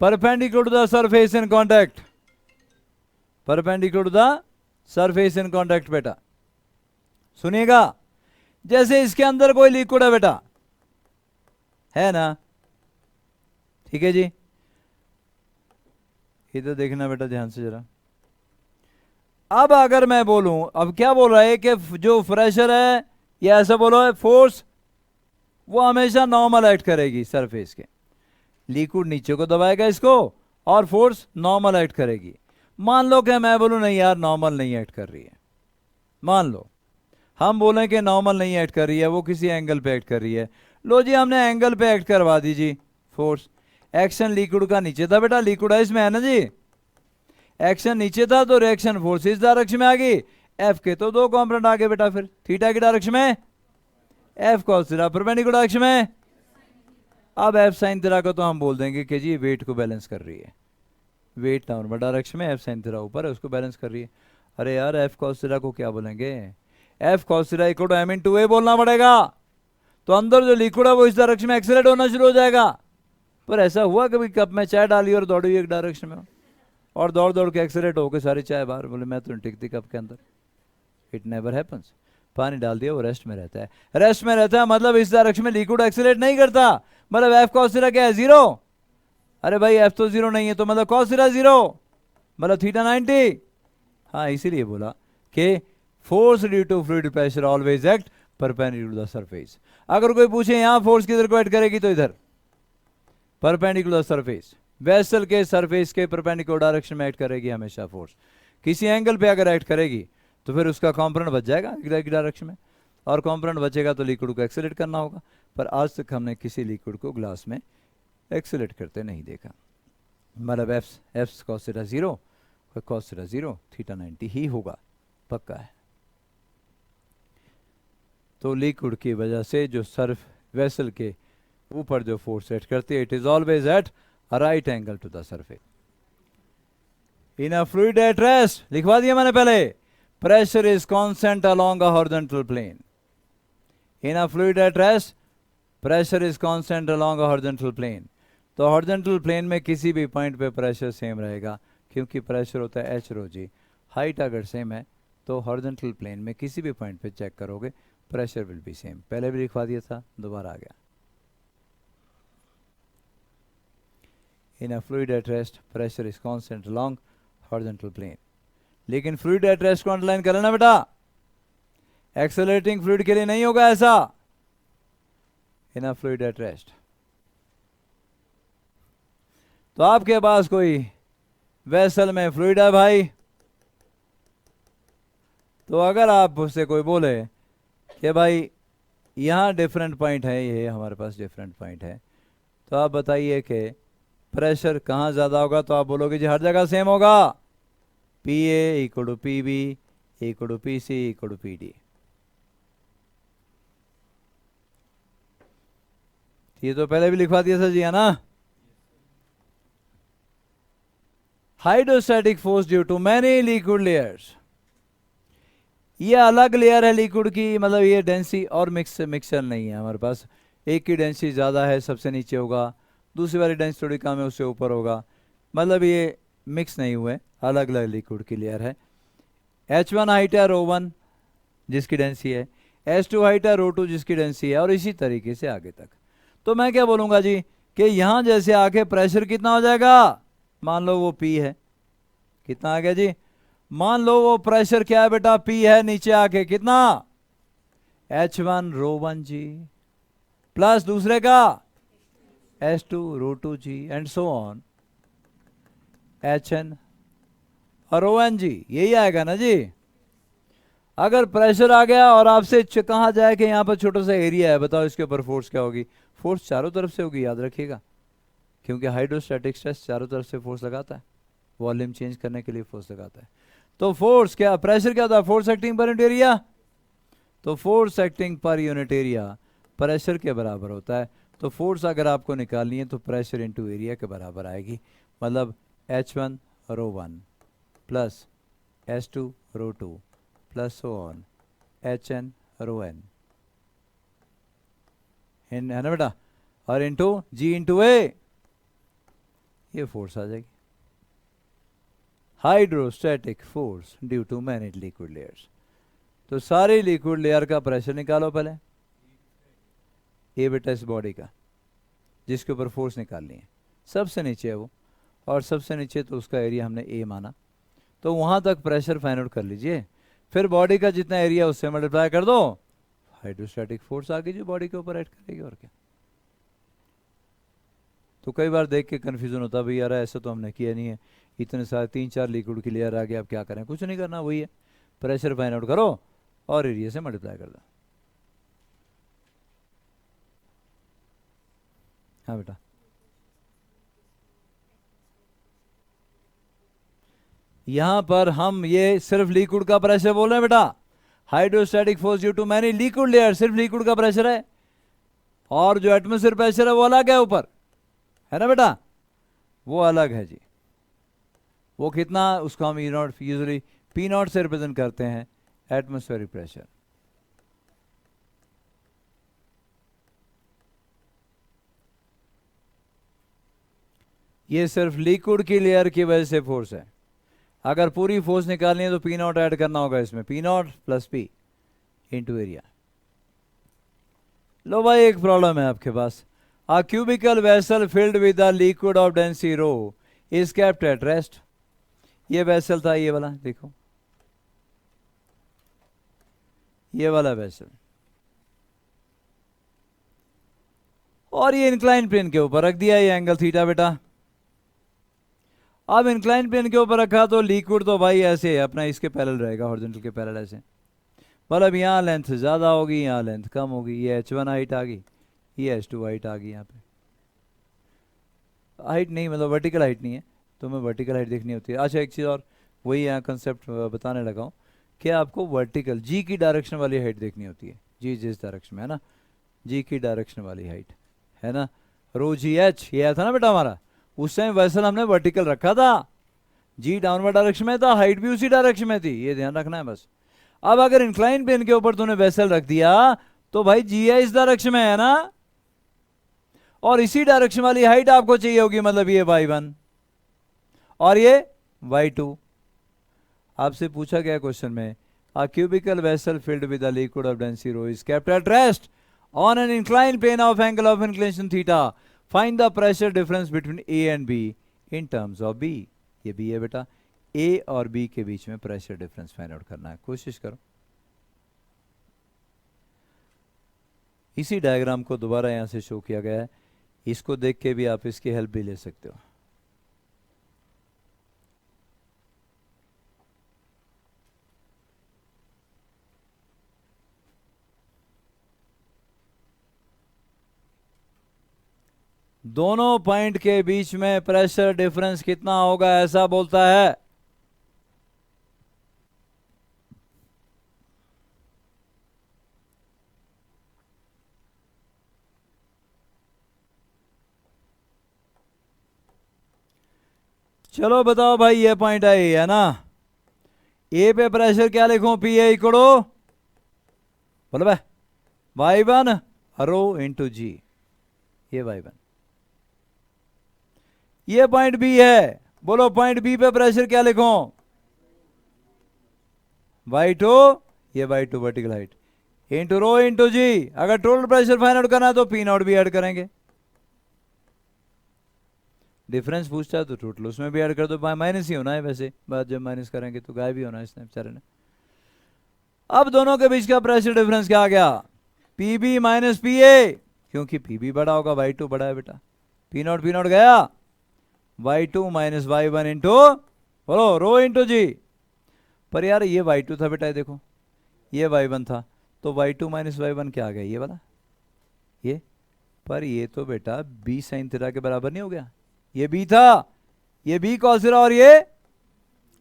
perpendicular to the surface in contact, perpendicular to the surface in contact. बेटा सुनिएगा, जैसे इसके अंदर कोई लिक्विड है बेटा, है ना, ठीक है जी, इधर देखना बेटा ध्यान से जरा। अब अगर मैं बोलूं, अब क्या बोल रहा है कि जो प्रेशर है या ऐसा बोलो है फोर्स, वो हमेशा नॉर्मल एक्ट करेगी सरफेस के, लिक्विड नीचे को दबाएगा इसको और फोर्स नॉर्मल एक्ट करेगी। मान लो कि मैं बोलूं नहीं यार नॉर्मल नहीं एक्ट कर रही है, मान लो हम बोलें कि नॉर्मल नहीं एक्ट कर रही है, वो किसी एंगल पे एक्ट कर रही है। लो जी हमने एंगल पे एक्ट करवा दी जी फोर्स। एक्शन लिक्विड का नीचे था बेटा, लिक्विड है इसमें, है ना जी, एक्शन नीचे था तो रिएक्शन फोर्स इस डायरेक्शन में आ गई। एफ के तो दो कॉम्पोनेंट आ गए बेटा, फिर थीटा की डायरेक्शन में, F cos theta perpendicular direction में। अब एफ साइन थीटा को तो हम बोल देंगे कि जी वेट को बैलेंस कर रही है, वेट नॉर्मल डायरेक्शन में, एफ साइन थीटा ऊपर है उसको बैलेंस कर रही है। अरे यार एफ कॉस थीटा को क्या बोलेंगे, F cos theta equal to M into A बोलना पड़ेगा। तो अंदर जो लिक्विड है वो इस डायरेक्शन में एक्सेलरेट होना शुरू हो जाएगा। पर ऐसा हुआ कभी कप में चाय डाली और दौड़ी एक डायरेक्शन में और दौड़ दौड़ के एक्सेलरेट होकर सारी चाय बाहर, बोले मैं तो टिकती कप के अंदर, इट नेवर हैपेंस। पानी डाल दिया वो रेस्ट में रहता है, रेस्ट में रहता है मतलब इस डायरेक्शन में लिक्विड एक्सेलरेट नहीं करता, मतलब एफ कॉस थीटा क्या है, जीरो। अरे भाई एफ तो जीरो नहीं है तो मतलब कॉस थीटा जीरो, मतलब थीटा 90। हाँ इसीलिए बोला कि force due to fluid pressure always act perpendicular to the surface. अगर कोई पूछे यहां फोर्स किधर को एक्ट करेगी तो इधर परपेंडिकुलर सरफेस, वेसल के सरफेस के परपेंडिकुलर डायरेक्शन में एक्ट करेगी हमेशा फोर्स। किसी एंगल पे अगर एक्ट करेगी तो फिर उसका कंपोनेंट बच जाएगा एक डायरेक्शन में, और कंपोनेंट बचेगा तो लिक्विड को एक्सेलरेट करना होगा। पर आज तक हमने किसी लिक्विड को ग्लास में एक्सेलरेट करते नहीं देखा, मतलब F cos theta zero, cos theta zero, theta 90 ही होगा, पक्का है। तो लिक्विड की वजह से जो सर्फ वेसल के ऊपर जो फोर्स एक्ट करती है, it is always at a right angle to the surface. In a fluid at rest, लिखवा दिया मैंने पहले, pressure is constant along a horizontal plane. In a fluid at rest, pressure is constant along a horizontal plane. तो horizontal plane में किसी भी point पे pressure same रहेगा, क्योंकि प्रेशर होता है एच रो जी। हाइट अगर सेम है तो horizontal plane में किसी भी पॉइंट पे चेक करोगे प्रेशर विल बी सेम। पहले भी लिखवा दिया था, दोबारा आ गया। In a fluid at rest, pressure is constant along horizontal plane. लेकिन फ्लूइड एट रेस्ट को अंडरलाइन कर लेना बेटा, एक्सेलरेटिंग फ्लूइड के लिए नहीं होगा ऐसा। इन अ फ्लूइड एट रेस्ट, तो आपके पास कोई वेसल में फ्लूइड है भाई, तो अगर आप उससे कोई बोले कि भाई यहां डिफरेंट पॉइंट है, ये हमारे पास डिफरेंट पॉइंट है, तो आप बताइए कि प्रेशर कहां ज्यादा होगा, तो आप बोलोगे जी हर जगह सेम होगा, P A equal to P B equal to P C equal to P D. ये तो पहले भी लिखवा दिया था जी, है ना। Hydrostatic force due to many liquid layers, ये अलग लेयर है लिक्विड की, मतलब ये डेंसिटी और मिक्सर नहीं है हमारे पास। एक की डेंसिटी ज़्यादा है सबसे नीचे होगा, दूसरी वाली डेंसिटी थोड़ी कम है उससे ऊपर होगा, मतलब ये मिक्स नहीं हुए, अलग अलग लिक्विड की लेयर है। H1 हाइट है रो1 जिसकी डेंसिटी है, H2 हाइट है रो2 जिसकी डेंसिटी है, और इसी तरीके से आगे तक। तो मैं क्या बोलूँगा जी कि यहाँ जैसे आके प्रेशर कितना हो जाएगा, मान लो वो P है, कितना आ गया जी, मान लो वो प्रेशर क्या है बेटा, P है, नीचे आके कितना H1 रो1 जी, प्लस दूसरे का H2 rho2 G, and so on HN और ON जी, यही आएगा ना जी। अगर प्रेशर आ गया और आपसे कहा जाए कि यहाँ पर छोटा सा एरिया है, बताओ इसके ऊपर फोर्स क्या होगी, फोर्स चारों तरफ से होगी, याद रखिएगा, क्योंकि हाइड्रोस्टैटिक स्ट्रेस चारों तरफ से फोर्स लगाता है, वॉल्यूम चेंज करने के लिए फोर्स लगाता है। तो फोर्स क्या, प्रेशर क्या होता है, force acting per unit area, तो force acting per unit area pressure के बराबर होता है। तो फोर्स अगर आपको निकालनी है तो प्रेशर इंटू एरिया के बराबर आएगी, मतलब H1 rho1 plus H2 rho2 plus so on HN rho n, है ना बेटा, और इंटू G इंटू A, ये फोर्स आ जाएगी, hydrostatic force due to many liquid layers. तो सारे लिक्विड लेयर का प्रेशर निकालो पहले, ये बेटा इस बॉडी का जिसके ऊपर फोर्स निकालनी है, सबसे नीचे है वो, और सबसे नीचे तो उसका एरिया हमने ए माना, तो वहां तक प्रेशर फाइंड आउट कर लीजिए, फिर बॉडी का जितना एरिया उससे मल्टीप्लाई कर दो, हाइड्रोस्टैटिक फोर्स आगे जो बॉडी के ऊपर ऐड करेगी, और क्या। तो कई बार देख के कंफ्यूजन होता है, भाई यार ऐसा तो हमने किया नहीं है, इतने सारे 3-4 लिक्विड की लेयर आ गया, अब क्या करें, कुछ नहीं करना, वही है, प्रेशर फाइंड आउट करो और एरिया से मल्टीप्लाई कर दो। हाँ बेटा, यहां पर हम ये सिर्फ लिक्विड का प्रेशर बोल रहे हैं बेटा, hydrostatic force due to many liquid layer, सिर्फ लिक्विड का प्रेशर है, और जो एटमोस्फेयर प्रेशर है वो अलग है ऊपर, है ना बेटा, वो अलग है जी। वो कितना, उसको हम यूजुअली पी नॉट से रिप्रेजेंट करते हैं, एटमोस्फेरिक प्रेशर। ये सिर्फ लिक्विड की लेयर की वजह से फोर्स है, अगर पूरी फोर्स निकालनी है तो पी नॉट ऐड करना होगा इसमें, P naught plus P into area. लो भाई एक प्रॉब्लम है आपके पास, a cubical vessel filled with a liquid of density rho is kept at rest. ये वेसल था, ये वाला देखो, ये वाला वेसल, और ये इंक्लाइन प्लेन के ऊपर रख दिया, ये एंगल थीटा बेटा। अब इंक्लाइन प्लेन के ऊपर रखा तो लिक्विड तो भाई ऐसे अपना इसके पैरेलल रहेगा, हॉरिजॉन्टल के पैरेलल ऐसे, मतलब यहाँ लेंथ ज़्यादा होगी, यहाँ लेंथ कम होगी, ये h1 हाइट आ गई, ये h2 हाइट आ गई, यहाँ पे हाइट नहीं, मतलब वर्टिकल हाइट नहीं है, तो हमें वर्टिकल हाइट देखनी होती है। अच्छा एक चीज़ और, वही यहाँ कंसेप्ट बताने लगा हूँ कि आपको वर्टिकल जी की डायरेक्शन वाली हाइट देखनी होती है, जी जिस डायरेक्शन में है ना, जी की डायरेक्शन वाली हाइट है ना, रो जी एच, ये आया था ना बेटा हमारा, उस टाइम वेसल हमने वर्टिकल रखा था, जी डाउनवर्ड डायरेक्शन में था, हाइट भी उसी डायरेक्शन में थी, ये ध्यान रखना है बस। अब अगर इंक्लाइन प्लेन के ऊपर तूने वेसल रख दिया तो भाई जी है इस डायरेक्शन में है ना, और इसी डायरेक्शन वाली हाइट आपको चाहिए होगी, मतलब ये y1 और ये y2। आपसे पूछा गया क्वेश्चन में, a cubical vessel filled with a liquid of density rho is kept at rest on an inclined plane of angle of inclination theta, find the pressure difference between A and B in terms of B। ये B है बेटा, A और B के बीच में pressure difference find out करना है, कोशिश करो। इसी डायग्राम को दोबारा यहां से शो किया गया है, इसको देख के भी आप इसकी हेल्प भी ले सकते हो। दोनों पॉइंट के बीच में प्रेशर डिफरेंस कितना होगा ऐसा बोलता है, चलो बताओ भाई, ये पॉइंट है ना, ए पे प्रेशर क्या लिखूं, पी ए इक्वल बोलो भाई y1 रो इंटू जी, ये y1, ये पॉइंट बी है, बोलो पॉइंट बी पे प्रेशर क्या लिखूं, y2, ये y2 vertical height into rho into G, अगर टोटल प्रेशर फाइंड आउट करना है तो पी नॉट भी ऐड करेंगे, डिफरेंस पूछता है तो टोटल उसमें भी ऐड कर दो, माइनस ही होना है वैसे, बाद जब माइनस करेंगे तो गायब ही होना है इसने बेचारे ने। अब दोनों के बीच का प्रेशर डिफरेंस क्या आ गया, P B minus P A, क्योंकि पी बी बड़ा होगा, y2 बड़ा है बेटा, पी नॉट गया, y2 माइनस y1 इंटू बोलो रो इंटू जी, पर यार ये y2 था बेटा, ये देखो ये y1 था, तो y2 माइनस y1 क्या आ गया, ये वाला, ये, पर ये तो बेटा b साइन थीटा के बराबर नहीं हो गया, ये b था, ये b कॉस थीटा और ये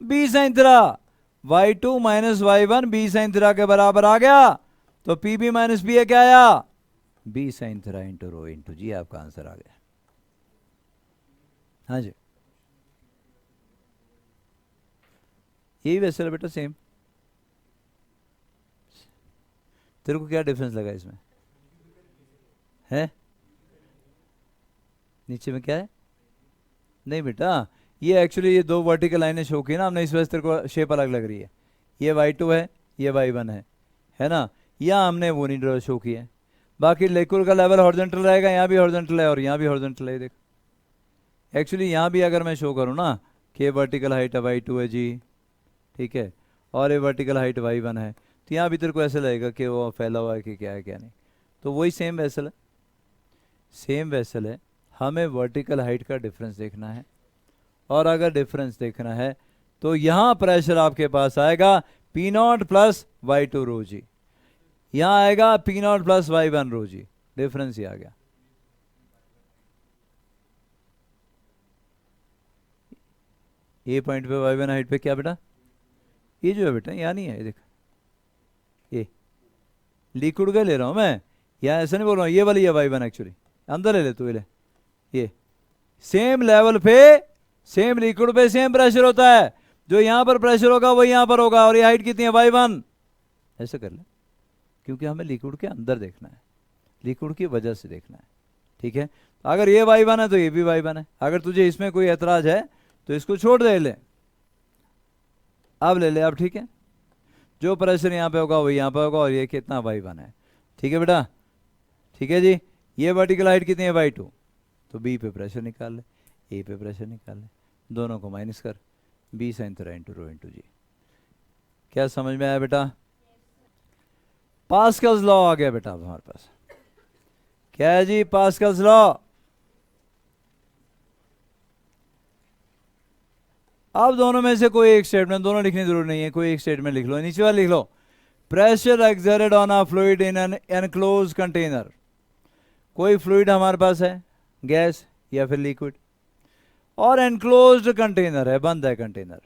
b sine theta, y2 minus y1 b sine theta के बराबर आ गया, तो pb माइनस पी क्या आया, b sine theta into rho into G, आपका आंसर आ गया। हाँ जी, यही वैसे बेटा सेम, तेरे को क्या डिफरेंस लगा इसमें है, नीचे में क्या है, नहीं बेटा, ये एक्चुअली ये दो वर्टिकल लाइनें शो की ना हमने, इस वजह से तेरे को शेप अलग लग रही है। ये y2 है, ये y1 है ना। यहाँ हमने वो नहीं शो किया है। बाकी लिक्विड का लेवल हॉरिजॉन्टल रहेगा, यहाँ भी हॉरिजॉन्टल है और यहाँ भी हॉरिजॉन्टल है। देख एक्चुअली यहाँ भी अगर मैं शो करूँ ना कि वर्टिकल हाइट y2 है जी, ठीक है, और ये वर्टिकल हाइट y1 है, तो यहाँ भी तेरे को ऐसे लगेगा कि वो फैला हुआ है कि क्या है क्या नहीं। तो वही सेम वेसल है, सेम वेसल है, हमें वर्टिकल हाइट का डिफरेंस देखना है। और अगर डिफरेंस देखना है तो यहाँ प्रेशर आपके पास आएगा P0 प्लस y2 रो जी, यहाँ आएगा P0 प्लस y1 रो जी। डिफरेंस ही आ गया। ए पॉइंट पे y1 हाइट पे क्या बेटा, ये जो है बेटा यहाँ नहीं है, ये देख, ये लिक्विड का ले रहा हूँ मैं, यहाँ ऐसा नहीं बोल रहा हूँ, ये वाली है y1 एक्चुअली, अंदर ले ले तू, ये सेम लेवल पे सेम लिक्विड पे सेम प्रेशर होता है, जो यहां पर प्रेशर होगा वो यहां पर होगा, और ये हाइट कितनी है y1, ऐसे कर ले, क्योंकि हमें लिक्विड के अंदर देखना है, लिक्विड की वजह से देखना है, ठीक है। अगर ये y1 है तो ये भी y1 है। अगर तुझे इसमें कोई एतराज है तो इसको छोड़ दे, ले अब ले ले, अब ठीक है, जो प्रेशर यहाँ पे होगा वो यहाँ पे होगा, और ये कितना y1 है, ठीक है बेटा, ठीक है जी। ये वर्टिकल हाइट कितनी है y2, तो बी पे प्रेशर निकाल ले, ए पे प्रेशर निकाल ले, दोनों को माइनस कर, B sine theta into rho into G. क्या समझ में आया बेटा? पास्कल्स लॉ आ गया बेटा अब हमारे पास। क्या है जी? Pascal's law. अब दोनों में से कोई एक स्टेटमेंट, दोनों लिखने की जरूरत नहीं है, कोई एक स्टेटमेंट लिख लो, नीचे वाला लिख लो, pressure exerted on a fluid in an enclose container. कोई फ्लूइड हमारे पास है, गैस या फिर लिक्विड, और एनक्लोज्ड कंटेनर है, बंद है कंटेनर।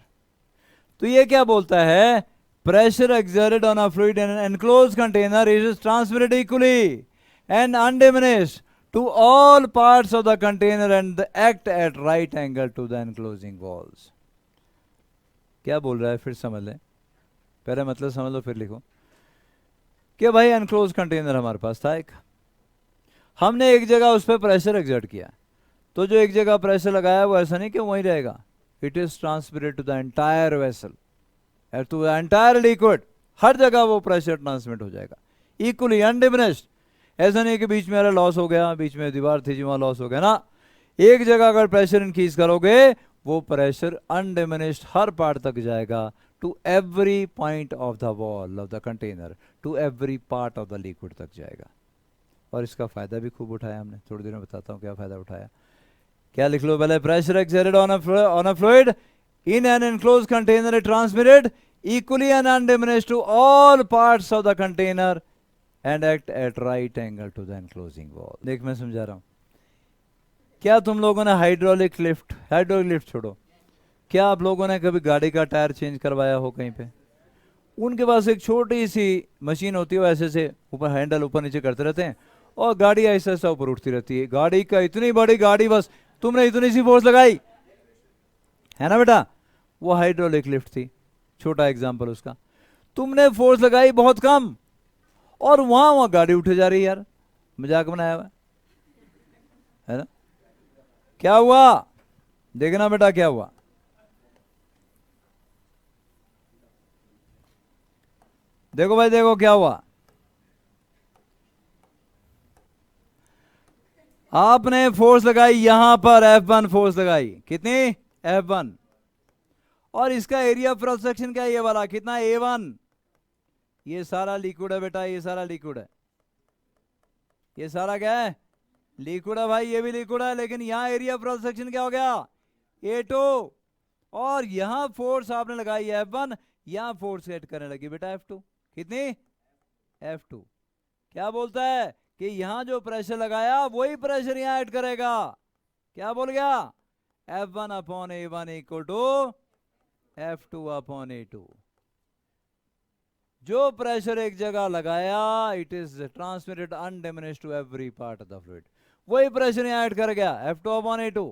तो ये क्या बोलता है? Pressure exerted on a fluid in an enclosed container is transmitted equally and undiminished to all parts of the container and act at right angle to the enclosing walls। क्या बोल रहा है फिर समझ लें, पहले मतलब समझ लो फिर लिखो। कि भाई एनक्लोज कंटेनर हमारे पास था एक, हमने एक जगह उस पर प्रेशर एक्सर्ट किया, तो जो एक जगह प्रेशर लगाया वो ऐसा नहीं कि वहीं रहेगा, it is transmitted to the entire vessel, to the entire liquid, हर जगह वो प्रेशर ट्रांसमिट हो जाएगा इक्वली अनडिमिनिश्ड। ऐसा नहीं कि बीच में अरे लॉस हो गया, बीच में दीवार थी जी वहां लॉस हो गया ना, एक जगह अगर प्रेशर इंक्रीज करोगे वो प्रेशर अनडिमिनिश्ड हर पार्ट तक जाएगा, to every point of the wall of the container, to every part of the liquid तक जाएगा। और इसका फायदा भी खूब उठाया हमने, थोड़ी देर में बताता हूँ क्या फायदा उठाया। क्या लिख लो पहले? Pressure exerted on a fluid in an enclosed container transmitted equally and undiminished to all parts of the container and act at right angle to the enclosing wall. देख मैं समझा रहा हूं। क्या तुम लोगों ने हाइड्रोलिक लिफ्ट छोड़ो, क्या आप लोगों ने कभी गाड़ी का टायर चेंज करवाया हो कहीं पे? उनके पास एक छोटी सी मशीन होती है, वो ऐसे से ऊपर हैंडल ऊपर नीचे करते रहते हैं और गाड़ी ऐसा ऐसा ऊपर उठती रहती है। गाड़ी का इतनी बड़ी गाड़ी, बस तुमने इतनी सी फोर्स लगाई है ना बेटा, वो हाइड्रोलिक लिफ्ट थी, छोटा एग्जाम्पल उसका। तुमने फोर्स लगाई बहुत कम और वहां गाड़ी उठे जा रही है, यार मजाक बनाया हुआ है ना। क्या हुआ देखना बेटा, क्या हुआ? देखो भाई देखो क्या हुआ। आपने फोर्स लगाई यहां पर, F1 फोर्स लगाई, कितनी? F1। और इसका एरिया ऑफ क्रॉस सेक्शन क्या है ये वाला, कितना? A1। ये सारा लिक्विड है बेटा, ये सारा लिक्विड है, ये सारा क्या है? लिक्विड है भाई, ये भी लिक्विड है, लेकिन यहां एरिया ऑफ क्रॉस सेक्शन क्या हो गया? A2। और यहां फोर्स आपने लगाई F1, यहां फोर्स एड करने लगी बेटा F2, कितनी? F2। क्या बोलता है कि यहां जो प्रेशर लगाया वही प्रेशर यहां ऐड करेगा। क्या बोल गया? F1 upon A1 equal to F2 upon A2। जो प्रेशर एक जगह लगाया it is transmitted undiminished to every part of the fluid, वही प्रेशर यहां ऐड कर गया F2 अपॉन A2।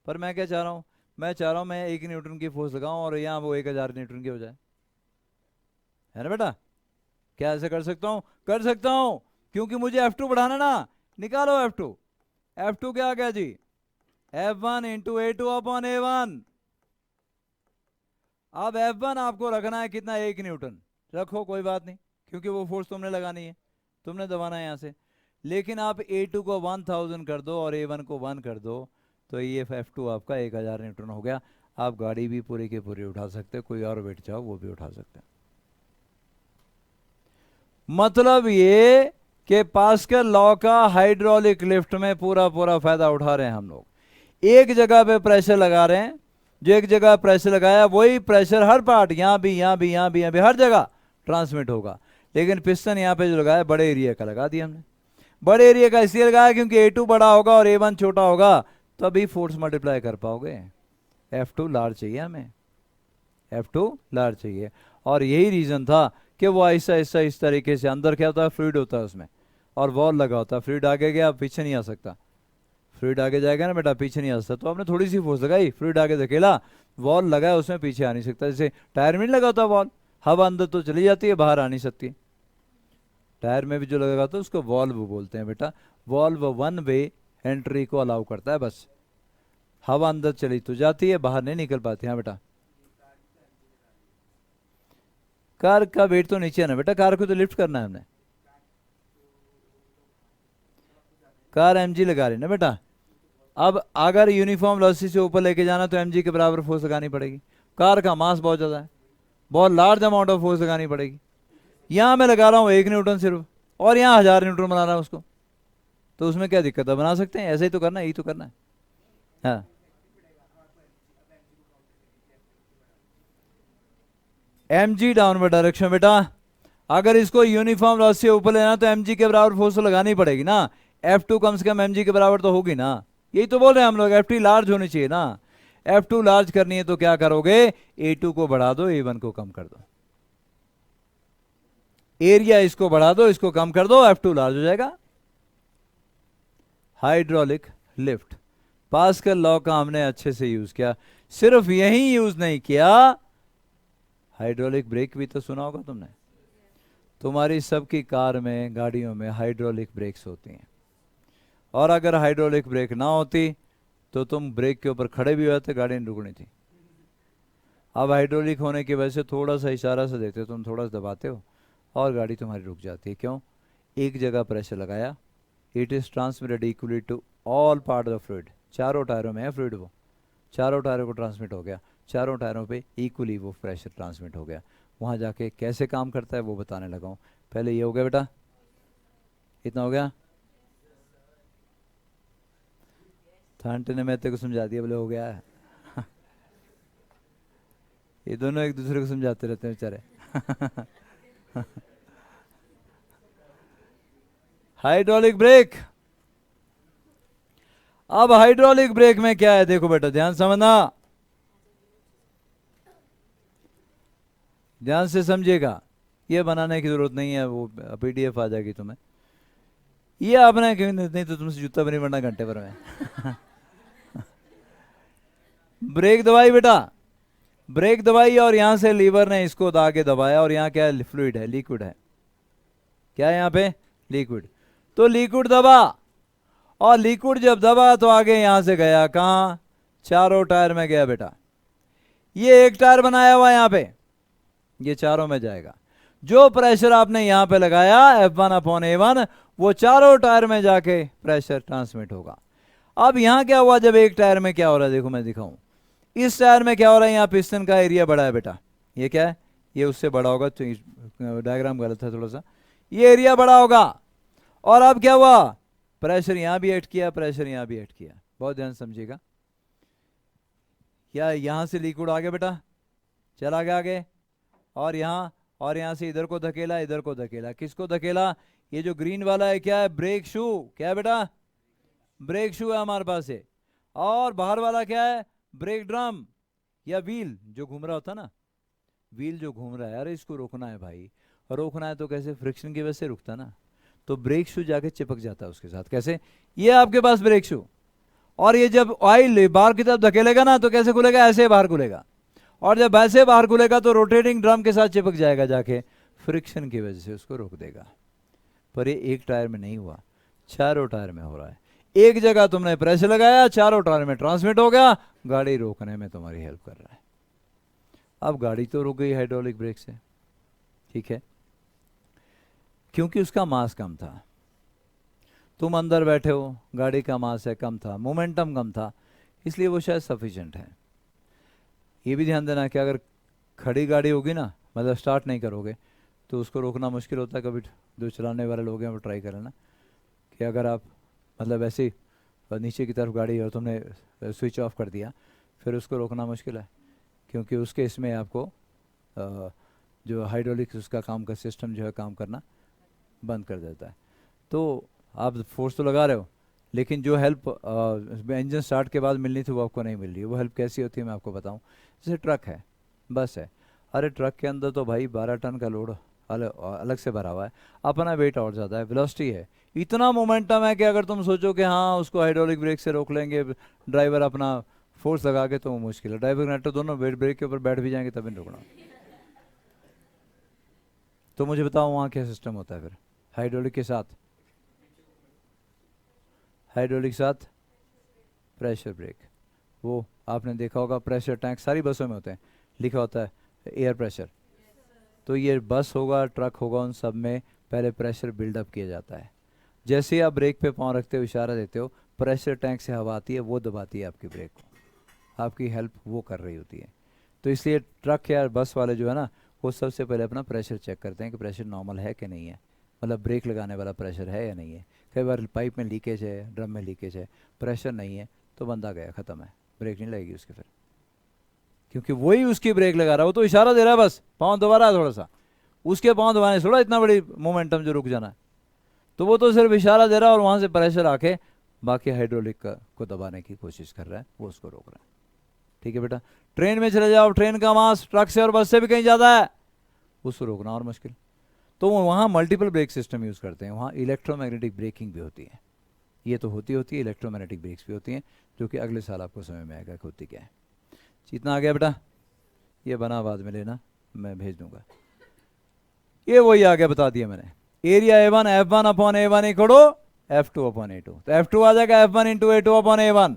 पर मैं क्या चाह रहा हूं? मैं चाह रहा हूं मैं 1 न्यूटन की फोर्स लगाऊं और यहां वो 1000 न्यूटन की हो जाए, है ना बेटा। क्या ऐसे कर सकता हूं? कर सकता हूं, क्योंकि मुझे F2 बढ़ाना ना। निकालो F2। F2 क्या आ गया जी? F1 into A2 upon A1। अब F1 आपको रखना है कितना, 1 न्यूटन। रखो कोई बात नहीं, क्योंकि वो फोर्स तुमने लगानी है, तुमने दबाना है यहाँ से। लेकिन आप A2 को 1000 कर दो और A1 को 1 कर दो, तो ये F2 आपका 1000 न्यूटन हो गया। आप गाड़ी भी पूरी की पूरी उठा सकते, कोई और वेट चाहो वो भी उठा सकते। मतलब ये कि पास्कल लॉ का हाइड्रोलिक लिफ्ट में पूरा पूरा फायदा उठा रहे हैं हम लोग। एक जगह पे प्रेशर लगा रहे हैं, जो एक जगह प्रेशर लगाया वही प्रेशर हर पार्ट, यहां भी यहां भी यहां भी यहां भी हर जगह ट्रांसमिट होगा। लेकिन पिस्टन यहां पे जो लगाया बड़े एरिया का लगा दिया हमने। बड़े एरिया का इसलिए लगाया क्योंकि A2 बड़ा होगा और A1 छोटा होगा, तभी फोर्स मल्टीप्लाई कर पाओगे। F2 लार्ज चाहिए हमें, F2 लार्ज चाहिए। और यही रीजन था कि वो ऐसा ऐसा इस तरीके से, अंदर क्या होता है, फ्लूइड होता है उसमें और वॉल लगा होता है। फ्लूइड आगे गया, पीछे नहीं आ सकता। फ्लूइड आगे जाएगा ना बेटा, पीछे नहीं आ सकता। तो आपने थोड़ी सी फोर्स लगाई, फ्लूइड आगे धकेला, वॉल लगा है उसमें, पीछे आ नहीं सकता। जैसे टायर में नहीं लगा होता वॉल, हवा अंदर तो चली जाती है, बाहर आ नहीं सकती। टायर में भी जो लगा होता है उसको वॉल्व बोलते हैं बेटा। वॉल्व वन वे एंट्री को अलाउ करता है, बस हवा अंदर चली तो जाती है, बाहर नहीं निकल पाती। हाँ बेटा, कार का वेट तो नीचे है ना बेटा, कार को तो लिफ्ट करना है हमने। कार mg लगा रही ना बेटा। अब अगर यूनिफॉर्म वेलोसिटी से ऊपर लेके जाना तो mg के बराबर फोर्स लगानी पड़ेगी। कार का मास बहुत ज़्यादा है, बहुत लार्ज अमाउंट ऑफ फोर्स लगानी पड़ेगी। यहाँ मैं लगा रहा हूँ 1 न्यूटन सिर्फ, और यहाँ 1000 न्यूटन बना रहा हूँ उसको, तो उसमें क्या दिक्कत है, बना सकते हैं। ऐसे ही तो करना है, यही तो करना है। हाँ, mg डाउनवर्ड डायरेक्शन बेटा। अगर इसको यूनिफॉर्म वेलोसिटी से ऊपर लेना तो mg के बराबर फोर्स तो लगानी पड़ेगी ना। F2 कम से कम mg के बराबर तो होगी ना, यही तो बोल रहे हैं हम लोग। F2 लार्ज होनी चाहिए ना। F2 लार्ज करनी है तो क्या करोगे, A2 को बढ़ा दो, A1 को कम कर दो। एरिया इसको बढ़ा दो, इसको कम कर दो, F2 लार्ज हो जाएगा। हाइड्रोलिक लिफ्ट, पास्कल लॉ का हमने अच्छे से यूज किया। सिर्फ यही यूज नहीं किया, हाइड्रोलिक ब्रेक भी तो सुना होगा तुमने। तुम्हारी सबकी कार में, गाड़ियों में हाइड्रोलिक ब्रेक्स होती हैं, और अगर हाइड्रोलिक ब्रेक ना होती तो तुम ब्रेक के ऊपर खड़े भी होते, गाड़ी नहीं रुकनी थी। अब हाइड्रोलिक होने की वजह से थोड़ा सा इशारा से देते हो, तुम थोड़ा सा दबाते हो और गाड़ी तुम्हारी रुक जाती है। क्यों, एक जगह प्रेशर लगाया, it is transmitted equally to all part of fluid. चारों टायरों में है फ्लूइड, वो चारों टायरों को ट्रांसमिट हो गया, चारों टायरों पे इक्वली वो प्रेशर ट्रांसमिट हो गया। वहाँ जाके कैसे काम करता है वो बताने लगा हूँ। पहले ये हो गया बेटा, इतना हो गया। थांटे ने मैं तेरे को समझा दिया, बोले हो गया है। ये दोनों एक दूसरे को समझाते रहते हैं बेचारे। Hydraulic brake. अब हाइड्रोलिक ब्रेक में क्या है, देखो बेटा ध्यान समझना, ध्यान से समझिएगा। ये बनाने की जरूरत नहीं है, वो PDF आ जाएगी तुम्हें। ये आपने क्यों नहीं तो तुमसे जूता भी नहीं बनना घंटे भर में। ब्रेक दबाई बेटा, ब्रेक दबाई और यहां से लीवर ने इसको आगे दबाया, और यहां क्या है, फ्लूइड है, लिक्विड है। क्या है यहां पे, लिक्विड। तो लिक्विड दबा, और लिक्विड जब दबा तो आगे यहां से गया कहां, चारों टायर में गया बेटा। ये एक टायर बनाया हुआ यहां पे, ये चारों में जाएगा। जो प्रेशर आपने यहां पे लगाया F1 अपॉन A1, वो चारों टायर में जाके प्रेशर ट्रांसमिट होगा। अब यहां क्या हुआ, जब एक टायर में क्या हो रहा है, देखो मैं दिखाऊं। इस टायर में क्या हो रहा है, यहाँ पिस्टन का एरिया बड़ा है बेटा। ये क्या है, ये उससे बड़ा होगा, तो डायग्राम गलत है थोड़ा सा। ये एरिया बड़ा होगा, और अब क्या हुआ, प्रेशर यहां भी ऐड किया, प्रेशर यहां भी ऐड किया। बहुत ध्यान समझिएगा। क्या यहां से लिक्विड आ गया बेटा, चला गया आगे, और यहां से इधर को धकेला, इधर को धकेला। किसको धकेला, ये जो ग्रीन वाला है क्या है, ब्रेक शू। क्या है बेटा, ब्रेक शू है हमारे पास है। और बाहर वाला क्या है, ब्रेक ड्रम या व्हील जो घूम रहा होता ना, व्हील जो घूम रहा है। अरे इसको रोकना है भाई, रोकना है तो कैसे, फ्रिक्शन की वजह से रुकता ना, तो ब्रेक शू जाके चिपक जाता है उसके साथ। कैसे, ये आपके पास ब्रेक शू, और ये जब ऑयल बाहर की तरफ धकेलेगा ना तो कैसे खुलेगा, ऐसे बाहर खुलेगा। और जब ऐसे बाहर खुलेगा तो रोटेटिंग ड्रम के साथ चिपक जाएगा जाके, फ्रिक्शन की वजह से उसको रोक देगा। पर ये एक टायर में नहीं हुआ, चारों टायर में हो रहा है। एक जगह तुमने प्रेशर लगाया, चारों टायर में ट्रांसमिट हो गया, गाड़ी रोकने में तुम्हारी हेल्प कर रहा है। अब गाड़ी तो रुक गई हाइड्रोलिक ब्रेक से, ठीक है, क्योंकि उसका मास कम था। तुम अंदर बैठे हो, गाड़ी का मास है कम था, मोमेंटम कम था, इसलिए वो शायद सफिशिएंट है। ये भी ध्यान देना कि अगर खड़ी गाड़ी होगी ना, मतलब स्टार्ट नहीं करोगे, तो उसको रोकना मुश्किल होता है। कभी जो चलाने वाले लोग हैं वो ट्राई करें ना, कि अगर आप मतलब ऐसे नीचे की तरफ गाड़ी और तुमने स्विच ऑफ कर दिया, फिर उसको रोकना मुश्किल है, क्योंकि उसके इसमें आपको जो हाइड्रोलिक उसका काम का सिस्टम जो है काम करना बंद कर देता है। तो आप फोर्स तो लगा रहे हो, लेकिन जो हेल्प इंजन स्टार्ट के बाद मिलनी थी वो आपको नहीं मिल रही है। वो हेल्प कैसी होती है मैं आपको बताऊं। जैसे ट्रक है, बस है, अरे ट्रक के अंदर तो भाई 12 टन का लोड अलग से भरा हुआ है, अपना वेट और ज़्यादा है, वेलोसिटी है, इतना मोमेंटम है कि अगर तुम सोचो कि हाँ उसको हाइड्रोलिक ब्रेक से रोक लेंगे ड्राइवर अपना फोर्स लगा के, तो वो मुश्किल है। ड्राइवर कंडक्टर दोनों ब्रेक के ऊपर बैठ भी जाएंगे तभी नहीं रुकना। तो मुझे बताओ वहाँ क्या सिस्टम होता है फिर हाइड्रोलिक के साथ? हाइड्रोलिक के साथ प्रेशर ब्रेक। वो आपने देखा होगा, प्रेशर टैंक सारी बसों में होते हैं, लिखा होता है एयर प्रेशर। तो ये बस होगा, ट्रक होगा, उन सब में पहले प्रेशर बिल्डअप किया जाता है। जैसे ही आप ब्रेक पे पाँव रखते हो, इशारा देते हो, प्रेशर टैंक से हवा आती है, वो दबाती है आपकी ब्रेक को, आपकी हेल्प वो कर रही होती है। तो इसलिए ट्रक या बस वाले जो है ना, वो सबसे पहले अपना प्रेशर चेक करते हैं कि प्रेशर नॉर्मल है कि नहीं है, मतलब ब्रेक लगाने वाला प्रेशर है या नहीं है। कई बार पाइप में लीकेज है, ड्रम में लीकेज है, प्रेशर नहीं है, तो बंदा गया, ख़त्म है, ब्रेक नहीं लगेगी उसके फिर, क्योंकि वही उसकी ब्रेक लगा रहा है। वो तो इशारा दे रहा है बस, पाँव दबा रहा है थोड़ा सा, उसके पाँव दबाने से थोड़ा इतना बड़ी मोमेंटम जो रुक जाना है। तो वो तो सिर्फ इशारा दे रहा है और वहाँ से प्रेशर आके बाकी हाइड्रोलिक को दबाने की कोशिश कर रहा है, वो उसको रोक रहा है। ठीक है बेटा। ट्रेन में चले जाओ, ट्रेन का मास ट्रक से और बस से भी कहीं ज़्यादा है, उसको रोकना और मुश्किल। तो वहाँ मल्टीपल ब्रेक सिस्टम यूज़ करते हैं, वहाँ इलेक्ट्रोमैग्नेटिक ब्रेकिंग भी होती है। ये तो होती है, इलेक्ट्रोमैग्नेटिक ब्रेक्स भी होती हैं, जो कि अगले साल आपको समझ में आएगा कि होती क्या है। इतना आ गया बेटा, ये बना बाद में लेना, मैं भेज दूंगा। ये वही आगे बता दिया मैंने, area A1 F1 upon A1 equal F2 upon A2। तो F2 आ जाएगा F1 into A2 upon A1।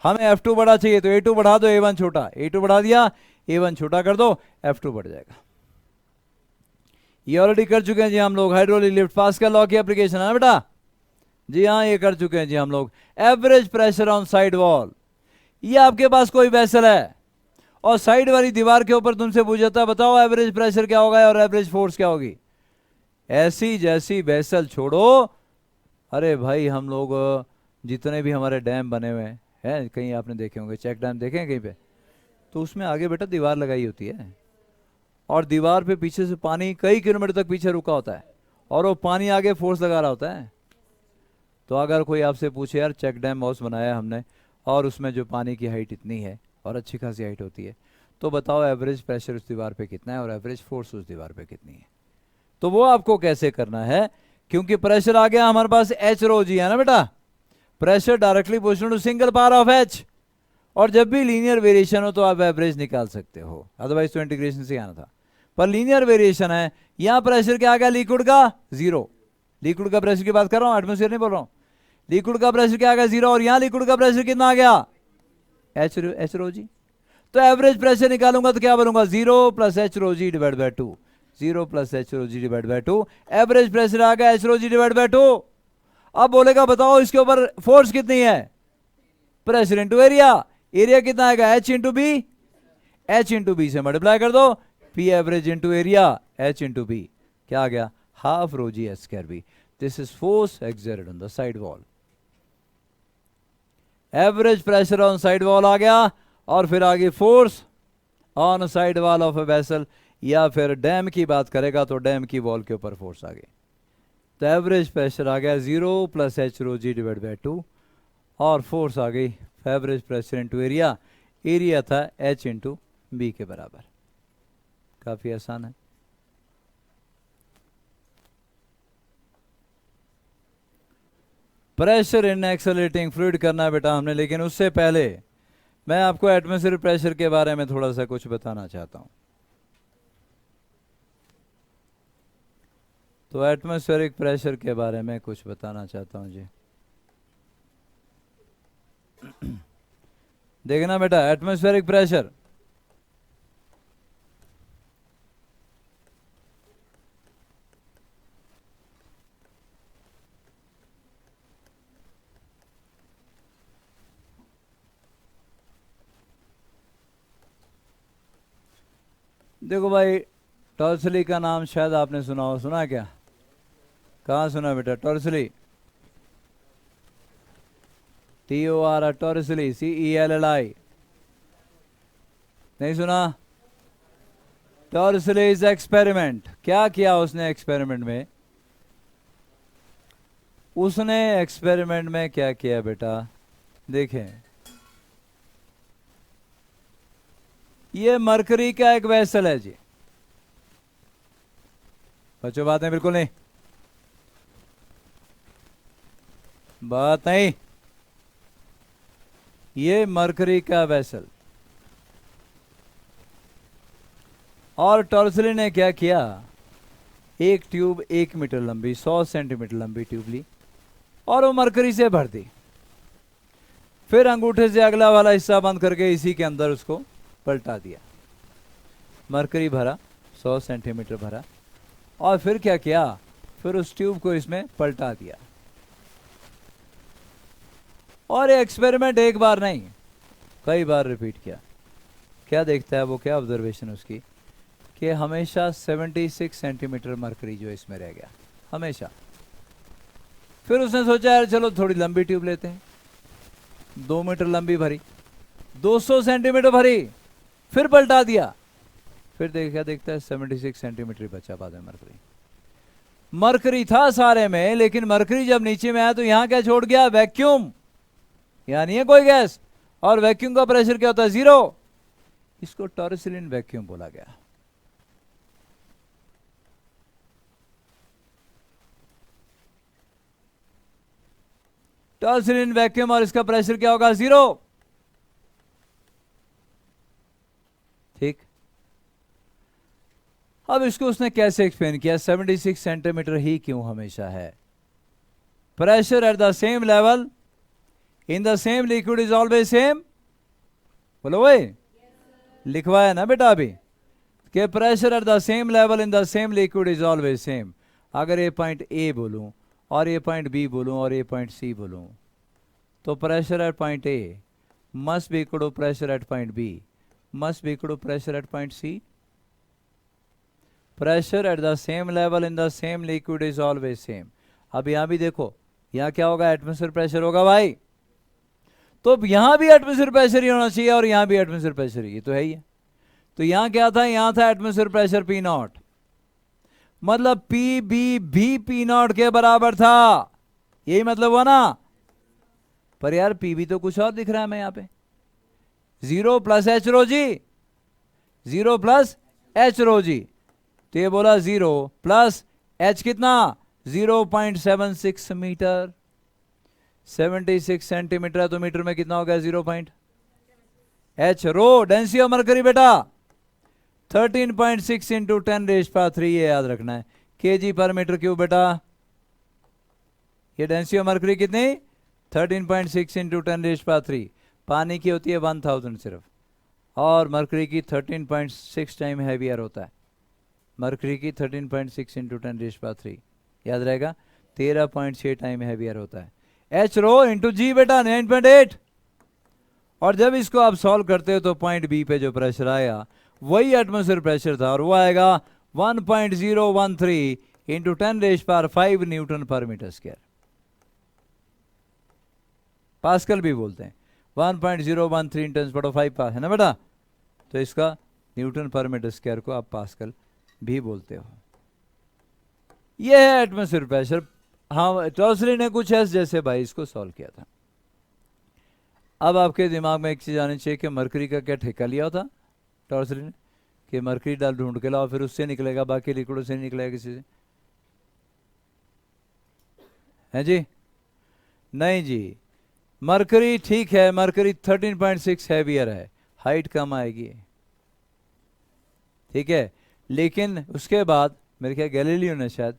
हमें F2 बड़ा चाहिए तो A2 बढ़ा दो, A1 छोटा, A2 बढ़ा दिया, A1 छोटा कर दो, F2 बढ़ जाएगा। ये ऑलरेडी कर चुके हैं जी हम लोग, हाइड्रोलिक लिफ्ट पास्कल लॉ की एप्लीकेशन है ना बेटा? जी हाँ, ये कर चुके हैं जी हम लोग। Average pressure on side wall, ये आपके पास कोई वेसल है और साइड वाली दीवार के ऊपर तुमसे पूछा, बताओ एवरेज प्रेशर क्या होगा और एवरेज फोर्स क्या होगी। ऐसी जैसी वेसल छोड़ो, अरे भाई हम लोग जितने भी हमारे डैम बने हुए हैं, कहीं आपने देखे होंगे, चेक डैम देखे हैं कहीं पे, तो उसमें आगे बेटा दीवार लगाई होती है और दीवार पे पीछे से पानी कई किलोमीटर तक पीछे रुका होता है और वो पानी आगे फोर्स लगा रहा होता है। तो अगर कोई आपसे पूछे यार चेक डैम हाउस बनाया हमने और उसमें जो पानी की हाइट इतनी है और अच्छी खासी हाइट होती है, तो बताओ एवरेज प्रेशर उस दीवार पे कितना है और एवरेज फोर्स उस दीवार पे कितनी है। तो वो आपको कैसे करना है, क्योंकि प्रेशर आ गया हमारे पास एच रो जी है ना बेटा, pressure directly proportional to single power of H, और जब भी लीनियर वेरिएशन हो तो आप एवरेज निकाल सकते हो, अदरवाइज तो इंटीग्रेशन से आना था। पर लीनियर वेरिएशन है, यहां प्रेशर क्या आ गया लिक्विड का 0, लिक्विड का प्रेशर की बात कर रहा हूं, एटमोस्फेयर नहीं बोल रहा हूं। लिक्विड का प्रेशर क्या आ गया 0 और यहां लिक्विड का प्रेशर कितना आ गया एच रो जी। तो एवरेज प्रेशर निकालूंगा तो क्या बनूंगा 0 plus H rho G divide by 2, 0 plus H rho G divide by 2, average pressure आ गया H rho G divide by 2। अब बोलेगा बताओ इसके ऊपर फोर्स कितनी है, प्रेशर इंटू एरिया, एरिया कितना आएगा H into B, H into B से मल्टीप्लाई कर दो, P average into area H into B, क्या आ गया half rho G H square B. This is force exerted on the side wall. Average pressure on side wall आ गया और फिर आगे force on side wall of a vessel, या फिर डैम की बात करेगा तो डैम की वॉल के ऊपर फोर्स आ गई। तो एवरेज प्रेशर आ गया 0 plus H rho G divide by 2 और फोर्स आ गई average pressure into area, area था एच इंटू बी के बराबर। काफी आसान है। प्रेशर इन एक्सेलरेटिंग फ्लूइड करना है बेटा हमने, लेकिन उससे पहले मैं आपको एटमॉस्फेरिक प्रेशर के बारे में थोड़ा सा कुछ बताना चाहता हूं। तो एटमॉस्फेरिक प्रेशर के बारे में कुछ बताना चाहता हूं जी। देखना बेटा, एटमॉस्फेरिक प्रेशर, देखो भाई, टॉर्सली का नाम शायद आपने सुना हो, सुना क्या? कहाँ सुना बेटा टॉर्सली? TOR टॉर्सली, CELLI, नहीं सुना? टॉर्सलीज एक्सपेरिमेंट, क्या किया उसने एक्सपेरिमेंट में? उसने एक्सपेरिमेंट में क्या किया बेटा, देखें, ये मरकरी का एक वेसल है जी। बच्चों बात नहीं, बिल्कुल नहीं, बात नहीं। ये मरकरी का वेसल, और टॉर्सली ने क्या किया, एक ट्यूब 1 मीटर लंबी, 100 सेंटीमीटर लंबी ट्यूब ली और वो मरकरी से भर दी। फिर अंगूठे से अगला वाला हिस्सा बंद करके इसी के अंदर उसको पलटा दिया। मरकरी भरा, 100 सेंटीमीटर भरा, और फिर क्या किया, फिर उस ट्यूब को इसमें पलटा दिया। और ये एक्सपेरिमेंट एक बार नहीं, कई बार रिपीट किया। क्या देखता है वो, क्या ऑब्जर्वेशन उसकी, कि हमेशा 76 सेंटीमीटर मरकरी जो इसमें रह गया, हमेशा। फिर उसने सोचा यार चलो थोड़ी लंबी ट्यूब लेते हैं, 2 मीटर लंबी भरी, 200 सेंटीमीटर भरी, फिर पलटा दिया, फिर क्या देखता है, 76 सेंटीमीटर बचा बाद में मरकरी। मरकरी था सारे में, लेकिन मरकरी जब नीचे में आया तो यहां क्या छोड़ गया, वैक्यूम, यहां नहीं है कोई गैस, और वैक्यूम का प्रेशर क्या होता है, 0। इसको टॉर्सलिन वैक्यूम बोला गया। टॉर्सलिन वैक्यूम, और इसका प्रेशर क्या होगा, 0। ठीक, अब इसको उसने कैसे एक्सप्लेन किया, 76 सेंटीमीटर ही क्यों हमेशा है? Pressure at the same level in the same liquid is always same. बोलो भाई, लिखवाया ना बेटा अभी, कि pressure at the same level in the same liquid is always same. अगर ये पॉइंट ए बोलूं और ये पॉइंट बी बोलूं और ये पॉइंट सी बोलूं, तो pressure at point A must be equal to pressure at point B must be equal to pressure at point C. Pressure at the same level in the same liquid is always same. अब यहां भी देखो, यहां क्या होगा, atmosphere pressure होगा भाई, तो यहां भी एटमॉस्फेयर प्रेशर ही होना चाहिए और यहां भी एटमॉस्फेयर प्रेशर ही, तो है ही है। तो यहां क्या था, यहां था एटमॉस्फेयर प्रेशर P0, मतलब PB भी P0 के बराबर था, यही मतलब हुआ ना। पर यार PB तो कुछ और दिख रहा है मैं यहां पे, 0 प्लस एच रो जी, 0 प्लस एच रो जी, तो ये बोला 0 प्लस एच कितना, 0.76 मीटर, 76 सेंटीमीटर है तो मीटर में कितना हो गया, 0 point H rho, density of mercury बेटा 13.6 इंटू 10⁻³ ये याद रखना है, kg पर मीटर क्यूब बेटा। ये डेंसिटी ऑफ मरकरी कितनी, 13.6 इंटू 10⁻³ पानी की होती है 1000 सिर्फ, और मरकरी की 13.6 टाइम हैवियर होता है। मरकरी की 13.6 इंटू 10⁻³ याद रहेगा, 13.6 टाइम हैवियर होता है। एच रो इंटू जी बेटा 9.8, और जब इसको आप सॉल्व करते हो तो पॉइंट बी पे जो प्रेशर आया वही एटमॉस्फेयर प्रेशर था, और वो आएगा 1.013 इंटू 10⁵ न्यूटन पर मीटर स्क्वायर। पास्कल भी बोलते हैं, 1.013 इंटू 10⁵ पास है ना बेटा, तो इसका न्यूटन पर मीटर स्क्वायर को आप पास्कल भी बोलते हो। यह है एटमॉस्फेयर प्रेशर। हाँ, टॉर्सली ने कुछ ऐसे जैसे भाई इसको सॉल्व किया था। अब आपके दिमाग में एक चीज आनी चाहिए कि मरकरी का क्या ठेका लिया होता टॉर्सली ने, कि मरकरी डाल ढूंढ के लाओ फिर उससे निकलेगा, बाकी लिक्विड से नहीं निकलेगा किसी से, है जी? नहीं जी, मरकरी ठीक है, मरकरी 13.6 हैवियर है, हाइट कम आएगी, ठीक है। लेकिन उसके बाद मेरे ख्याल गैलीलियो ने शायद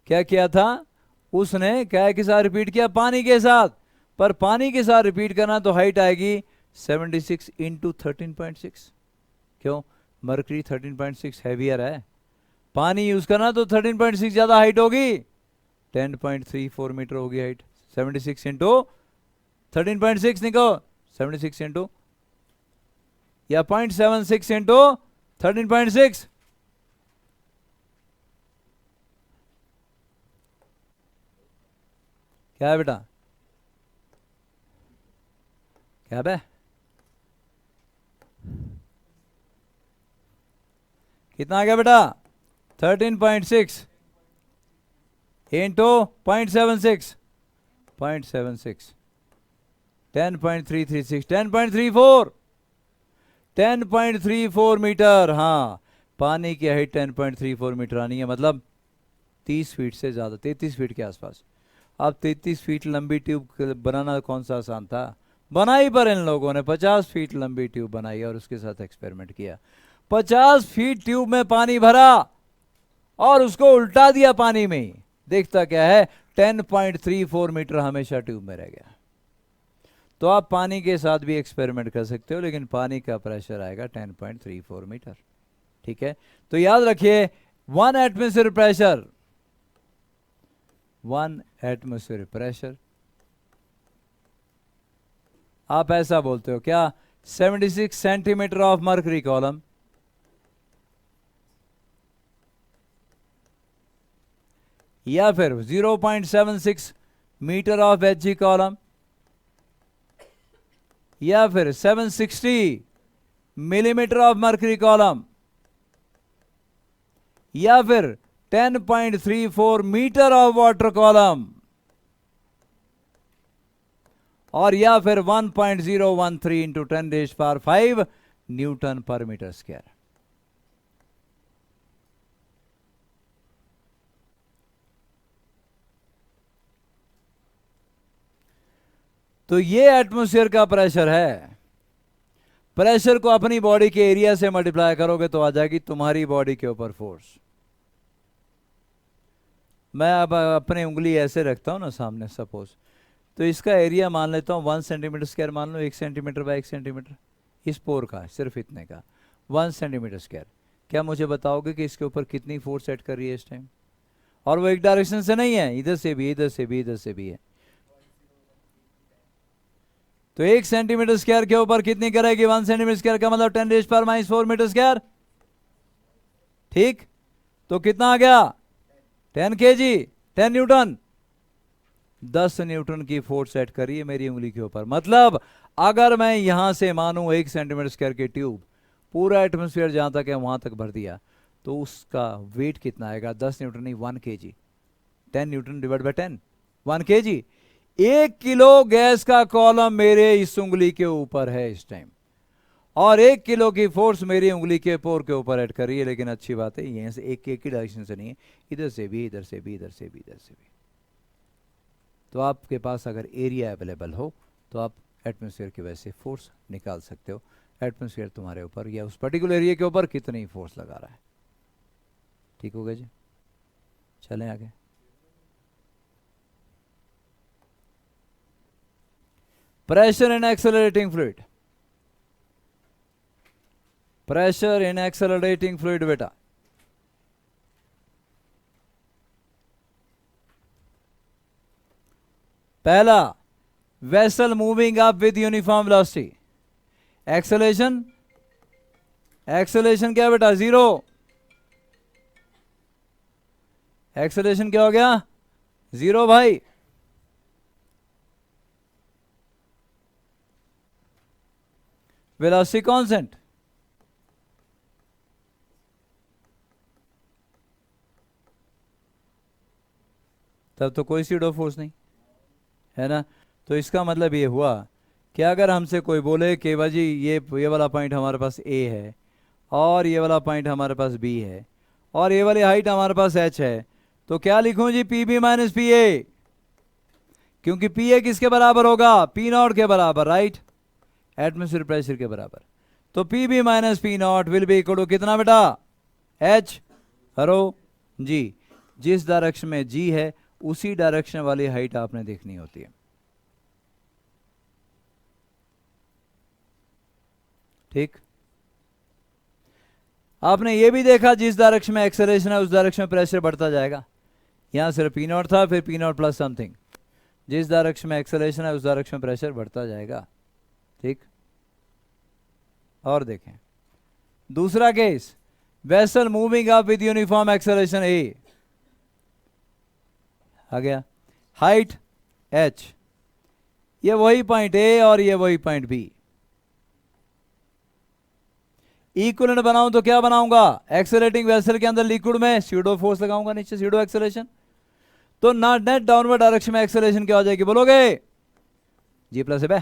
क्या किया था, उसने क्या के साथ रिपीट किया, पानी के साथ, पर पानी के साथ रिपीट करना तो हाइट आएगी 76 इंटू 13.6। क्यों? मरकरी 13.6 हैवियर है। पानी यूज करना तो 13.6 ज्यादा हाइट होगी, 10.34 मीटर होगी हाइट। 76 इंटू 13.6 निको, 76 इंटू या 0.76 इंटू 13.6। क्या है बेटा? क्या है? कितना आ गया बेटा? 13.6 इंटू 0.76, 0.76, 10.336, 10.34, 10.34 मीटर। हाँ, पानी की हाइट 10.34 मीटर आनी है, मतलब 30 फीट से ज़्यादा, 33 फीट के आसपास। अब 33 फीट लंबी ट्यूब बनाना कौन सा आसान था? बनाई, पर इन लोगों ने 50 फीट लंबी ट्यूब बनाई और उसके साथ एक्सपेरिमेंट किया। 50 फीट ट्यूब में पानी भरा और उसको उल्टा दिया पानी में ही। देखता क्या है? 10.34 मीटर हमेशा ट्यूब में रह गया। तो आप पानी के साथ भी एक्सपेरिमेंट कर सकते हो, लेकिन पानी का प्रेशर आएगा 10.34 मीटर। ठीक है, तो याद रखिए 1 एटमॉस्फेयर प्रेशर, 1 एटमॉस्फेयर प्रेशर, आप ऐसा बोलते हो क्या? 76 सेंटीमीटर ऑफ मर्करी कॉलम, या फिर 0.76 मीटर ऑफ एचजी कॉलम, या फिर 760 मिलीमीटर ऑफ मर्करी कॉलम, या फिर 10.34 मीटर ऑफ वाटर कॉलम, और या फिर 1.013 इंटू 10⁵ न्यूटन पर मीटर स्क्वायर। तो ये एटमॉस्फेयर का प्रेशर है। प्रेशर को अपनी बॉडी के एरिया से मल्टीप्लाई करोगे तो आ जाएगी तुम्हारी बॉडी के ऊपर फोर्स। मैं अब अपनी उंगली ऐसे रखता हूं ना सामने, सपोज, तो इसका एरिया मान लेता हूं 1 सेंटीमीटर स्क्वायर, मान लो 1 सेंटीमीटर बाय 1 सेंटीमीटर, इस पोर का, सिर्फ इतने का 1 सेंटीमीटर स्क्वायर। क्या मुझे बताओगे कि इसके ऊपर कितनी फोर्स सेट कर रही है इस टाइम? और वो एक डायरेक्शन से नहीं है, इधर से भी, इधर से भी, इधर से भी है। तो 1 सेंटीमीटर स्क्वायर के ऊपर कितनी करेगी? 1 सेंटीमीटर स्क्वायर का मतलब 10⁻⁴ मीटर स्क्वायर। ठीक, तो कितना आ गया? 10 kg, 10 न्यूटन। 10 न्यूटन की फोर्स सेट करिए मेरी उंगली के ऊपर। मतलब अगर मैं यहां से मानूं 1 सेंटीमीटर स्क्वायर की ट्यूब पूरा एटमॉस्फेयर जहां तक है वहां तक भर दिया, तो उसका वेट कितना आएगा? 10 न्यूटन नहीं, 1 kg। 10 Newton divide by 10, 1 kg। 1 kilo gas का कॉलम मेरे इस उंगली के ऊपर है इस टाइम, और 1 किलो की फोर्स मेरी उंगली के पोर के ऊपर ऐड कर रही है। लेकिन अच्छी बात है, यहां से एक की डायरेक्शन से नहीं है, इधर से भी, इधर से भी, इधर से भी, इधर से भी। तो आपके पास अगर एरिया अवेलेबल हो तो आप एटमॉस्फेयर की वजह से फोर्स निकाल सकते हो, एटमॉस्फेयर तुम्हारे ऊपर या उस पर्टिकुलर एरिया के ऊपर कितनी फोर्स लगा रहा है। ठीक हो गया जी, चलें आगे। Pressure in accelerating fluid, pressure in accelerating fluid बेटा, पहला, vessel moving up with uniform velocity. Acceleration, acceleration क्या बेटा? 0। एक्सेलेरेशन क्या हो गया? 0 भाई। वेलोसिटी कांस्टेंट, तब तो कोई सीडो फोर्स नहीं है ना। तो इसका मतलब ये हुआ कि अगर हमसे कोई बोले कि भाजी ये वाला पॉइंट हमारे पास ए है, और ये वाला पॉइंट हमारे पास बी है, और ये वाली हाइट हमारे पास एच है, तो क्या लिखूं जी? P B minus P A, क्योंकि पी ए किसके बराबर होगा? पी नॉट के बराबर, राइट, एटमॉस्फेयर प्रेशर के बराबर। तो P B minus P naught will be equal to कितना बेटा? एच हरो जी। जिस डायरेक्शन में जी है उसी डायरेक्शन वाली हाइट आपने देखनी होती है। ठीक। आपने ये भी देखा जिस डायरेक्शन में एक्सेलरेशन है उस डायरेक्शन में प्रेशर बढ़ता जाएगा। यहां सिर्फ पी नॉट था, फिर पी नॉट प्लस समथिंग। जिस डायरेक्शन में एक्सेलरेशन है उस डायरेक्शन में प्रेशर बढ़ता जाएगा। ठीक। और देखें दूसरा case, vessel moving up with uniform acceleration A, आ गया हाइट h, ये वही पॉइंट ए और ये वही पॉइंट बी। इक्विवेलेंट बनाऊं तो क्या बनाऊंगा, एक्सेलरेटिंग वेसल के अंदर लिक्विड में स्यूडो फोर्स लगाऊंगा, नीचे स्यूडो एक्सेलरेशन। तो ना नेट डाउनवर्ड डायरेक्शन में एक्सेलरेशन क्या हो जाएगी बोलोगे, जी प्लस ए,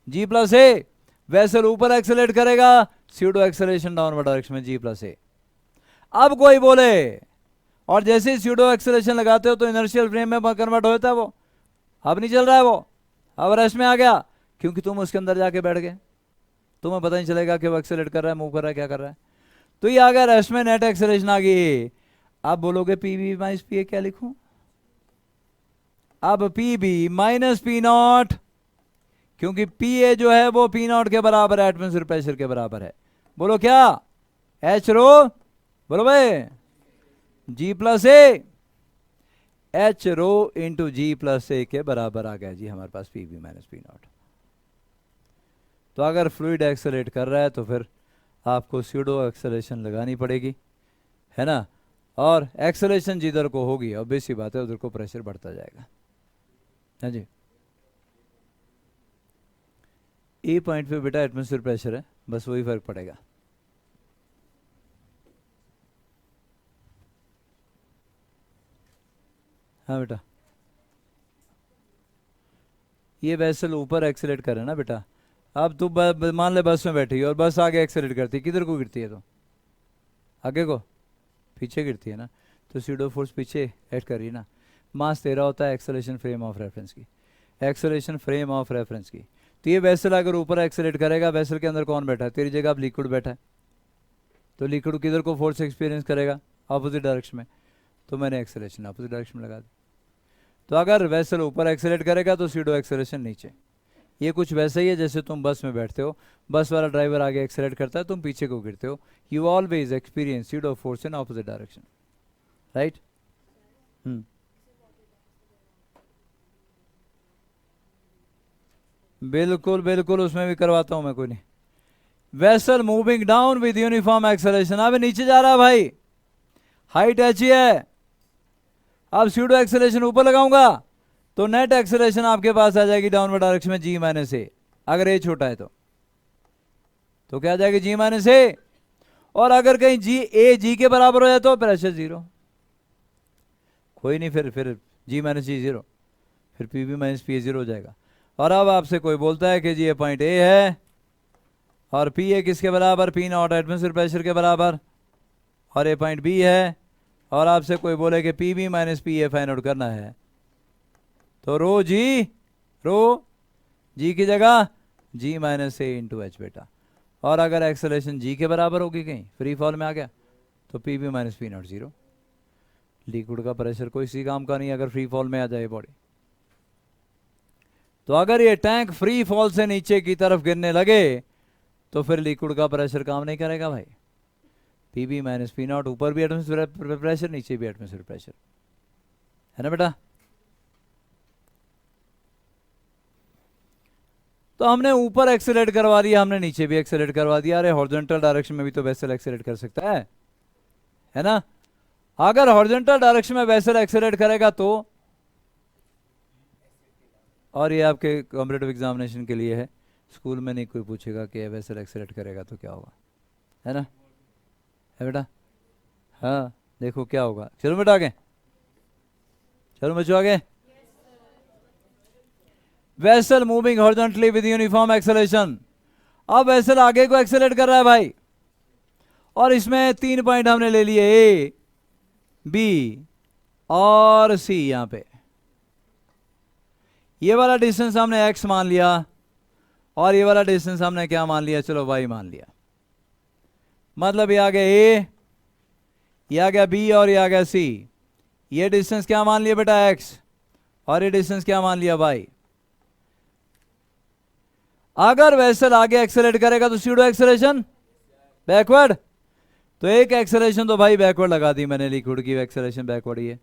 जी प्लस ए। वेसल ऊपर एक्सेलरेट करेगा, स्यूडो एक्सेलरेशन डाउनवर्ड डायरेक्शन में जी प्लस ए। अब कोई बोले, और जैसे ही स्यूडो एक्सेलरेशन लगाते हो तो इनर्शियल फ्रेम में कन्वर्ट होता है वो, अब नहीं चल रहा है वो, अब रेस्ट में आ गया, क्योंकि तुम उसके अंदर जाके बैठ गए, तुम्हें पता नहीं चलेगा कि वो एक्सेलरेट कर रहा है, मूव कर रहा है, क्या कर रहा है। तो ये आ गया रेस्ट में, नेट एक्सेलरेशन आ गई। आप बोलोगे P B minus P A क्या लिखूं, अब P B minus P naught, क्योंकि पी ए जो है वो पी नॉट के बराबर है, एटमॉस्फेयर प्रेशर के बराबर है। बोलो क्या, एच रो, बोलो भाई G plus A, H rho into G plus A के बराबर आ गया जी हमारे पास P B minus P naught. तो अगर फ्लूइड एक्सेलरेट कर रहा है तो फिर आपको स्यूडो एक्सेलरेशन लगानी पड़ेगी, है ना। और एक्सेलरेशन जिधर को होगी ऑब्वियस सी बात है उधर को प्रेशर बढ़ता जाएगा। हाँ जी, ए पॉइंट पे बेटा एटमॉस्फेयर प्रेशर है, बस वही फर्क पड़ेगा। हाँ बेटा, ये वेसल ऊपर एक्सेलरेट करे ना बेटा। अब तू मान ले बस में बैठी और बस आगे एक्सेलरेट करती है, किधर को गिरती है तो, आगे को, पीछे गिरती है ना। तो स्यूडो फोर्स पीछे ऐड कर रही है ना। मास तेरा होता है एक्सेलरेशन फ्रेम ऑफ रेफरेंस की, एक्सेलरेशन फ्रेम ऑफ रेफरेंस की। तो ये वेसल अगर ऊपर एक्सेलरेट करेगा, वेसल के अंदर कौन बैठा है, तेरी जगह अब लिक्विड बैठा है, तो लिक्विड किधर को फोर्स एक्सपीरियंस करेगा, ऑपोजिट डायरेक्शन में। तो मैंने एक्सेलरेशन ऑपोजिट डायरेक्शन में लगा दी। तो अगर वेसल ऊपर एक्सेलरेट करेगा तो स्यूडो एक्सेलरेशन नीचे। ये कुछ वैसा ही है जैसे तुम बस में बैठते हो, बस वाला ड्राइवर आगे एक्सेलरेट करता है, तुम पीछे को गिरते हो, you always experience pseudo force in opposite direction, right. बिल्कुल बिल्कुल, उसमें भी करवाता हूं मैं, कोई नहीं। Vessel moving down with uniform acceleration, अब नीचे जा रहा है भाई, हाइट एच है। अब स्यूडो एक्सेलरेशन ऊपर लगाऊंगा तो नेट एक्सेलरेशन आपके पास आ जाएगी डाउनवर्ड डायरेक्शन में जी माइनस ए, अगर ए छोटा है तो क्या आ जाएगी जी माइनस ए। और अगर कहीं जी ए जी के बराबर हो जाए तो प्रेशर जीरो, कोई नहीं, फिर जी माइनस जी जीरो, फिर P B minus P A zero हो जाएगा। और अब आपसे कोई बोलता है कि जी ये पॉइंट ए है और पी ए किसके बराबर, पी नॉट एटमॉस्फेयर प्रेशर के बराबर, और ये पॉइंट बी है, और आपसे कोई बोले कि P B minus P A find out करना है, तो रो जी की जगह G minus A into H बेटा। और अगर एक्सेलरेशन जी के बराबर होगी कहीं फ्री फॉल में आ गया तो P B minus P naught zero. Liquid का प्रेशर कोई सी काम का नहीं अगर फ्री फॉल में आ जाए बॉडी। तो अगर ये टैंक फ्री फॉल से नीचे की तरफ गिरने लगे तो फिर लिक्विड का प्रेशर काम नहीं करेगा भाई। P B minus P naught, ऊपर भी एटमॉस्फेयर प्रेशर, नीचे भी एटमॉस्फेयर प्रेशर, है ना बेटा। तो हमने ऊपर एक्सेलरेट करवा दिया, हमने नीचे भी एक्सेलरेट करवा दिया। अरे हॉरिजॉन्टल डायरेक्शन में भी तो वेसल एक्सेलरेट कर सकता है ना। अगर हॉरिजॉन्टल डायरेक्शन में वेसल एक्सेलरेट करेगा तो, और ये आपके कॉम्पिटिटिव एग्जामिनेशन के लिए है, स्कूल में नहीं कोई पूछेगा कि वेसल एक्सेलरेट करेगा तो क्या होगा, है ना, है बेटा। हाँ देखो क्या होगा। चलो बेटा आगे, चलो बच्चों आगे। Vessel moving horizontally with uniform acceleration. अब वेसल आगे को एक्सेलरेट कर रहा है भाई, और इसमें 3 पॉइंट हमने ले लिए, ए बी और सी। यहां पे ये वाला डिस्टेंस हमने x मान लिया और ये वाला डिस्टेंस हमने क्या मान लिया, चलो y मान लिया। मतलब ये आ गया a, ये आ गया b और ये आ गया c। ये डिस्टेंस क्या मान लिया बेटा x, और ये डिस्टेंस क्या मान लिया y। अगर वेसल आगे एक्सेलरेट करेगा तो स्यूडो एक्सेलरेशन बैकवर्ड, तो एक एक्सेलरेशन तो भाई बैकवर्ड लगा दी मैंने, लिक्विड की एक्सेलरेशन बैकवर्ड ही है।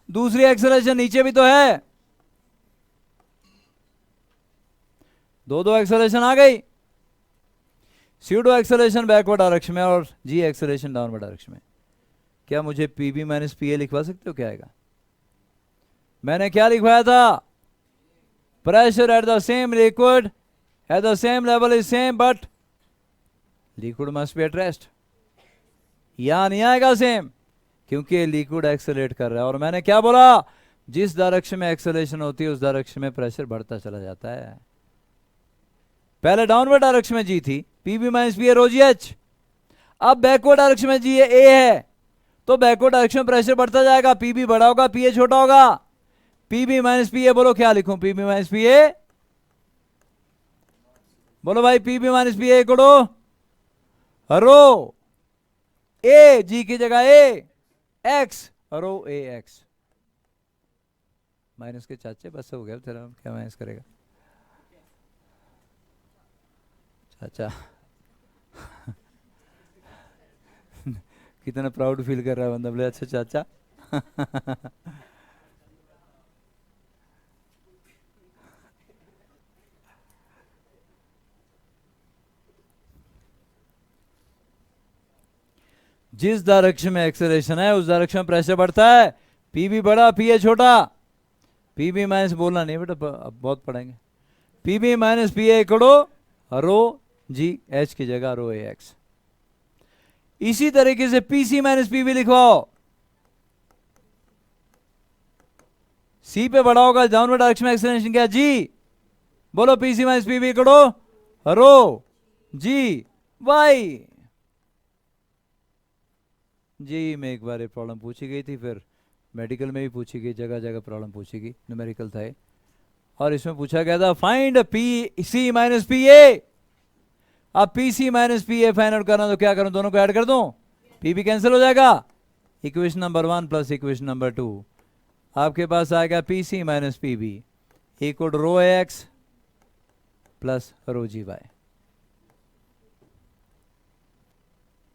दूसरी एक्सेलरेशन नीचे भी तो है, दो दो एक्सेलरेशन आ गई। स्यूडो एक्सेलरेशन बैकवर्ड डायरेक्शन में और जी एक्सेलरेशन डाउनवर्ड डायरेक्शन में। क्या मुझे पीबी माइनस पी ए लिखवा सकते हो, क्या आएगा? मैंने क्या लिखवाया था? Pressure at the same liquid at the same level is same but liquid must be at rest. यहां नहीं आएगा सेम, क्योंकि लिक्विड एक्सेलरेट कर रहा है। और मैंने क्या बोला? जिस डायरेक्शन में एक्सेलरेशन होती है उस डायरेक्शन में प्रेशर बढ़ता चला जाता है। पहले डाउनवर्ड डायरेक्शन में जी थी, PB minus P A rho G H. अब बैकवर्ड डायरेक्शन में जी ए है, तो बैकवर्ड डायरेक्शन में प्रेशर बढ़ता जाएगा, पीबी बड़ा होगा, पीए छोटा होगा। पीबी माइनस पी ए, बोलो क्या लिखूं? पीबी माइनस पी ए, बोलो भाई पीबी माइनस पी ए करो रो ए, जी की जगह ए एक्स, रो ए एक्स। माइनस के चाचे बस हो गया तेरा, क्या माइनस करेगा चाचा। कितना प्राउड फील कर रहा है बंदा, बोले अच्छा चाचा। जिस डायरेक्शन में एक्सेलरेशन है उस डायरेक्शन में प्रेशर बढ़ता है। पीबी बड़ा, पीए छोटा। पीबी माइनस बोलना नहीं बेटा, अब बहुत पढ़ेंगे। पीबी माइनस पीए करो रो जी एच की जगह रो ए एक्स। इसी तरीके से पीसी माइनस पीबी लिखवाओ। सी पे बड़ा होगा, डाउनवर्ड डायरेक्शन में एक्सेलरेशन क्या? जी। बोलो पीसी माइनस पीबी करो रो जी वाई। जी में एक बार ये प्रॉब्लम पूछी गई थी, फिर मेडिकल में भी पूछी गई, जगह जगह प्रॉब्लम पूछी गई, न्यूमेरिकल था। और इसमें पूछा गया था find P C minus P A. अब P C minus P A find out करना, तो क्या करूं? दोनों को ऐड कर दूं, पी भी कैंसिल हो जाएगा। Equation number 1 plus equation number 2, आपके पास आएगा P C minus P B equal rho X plus rho G Y.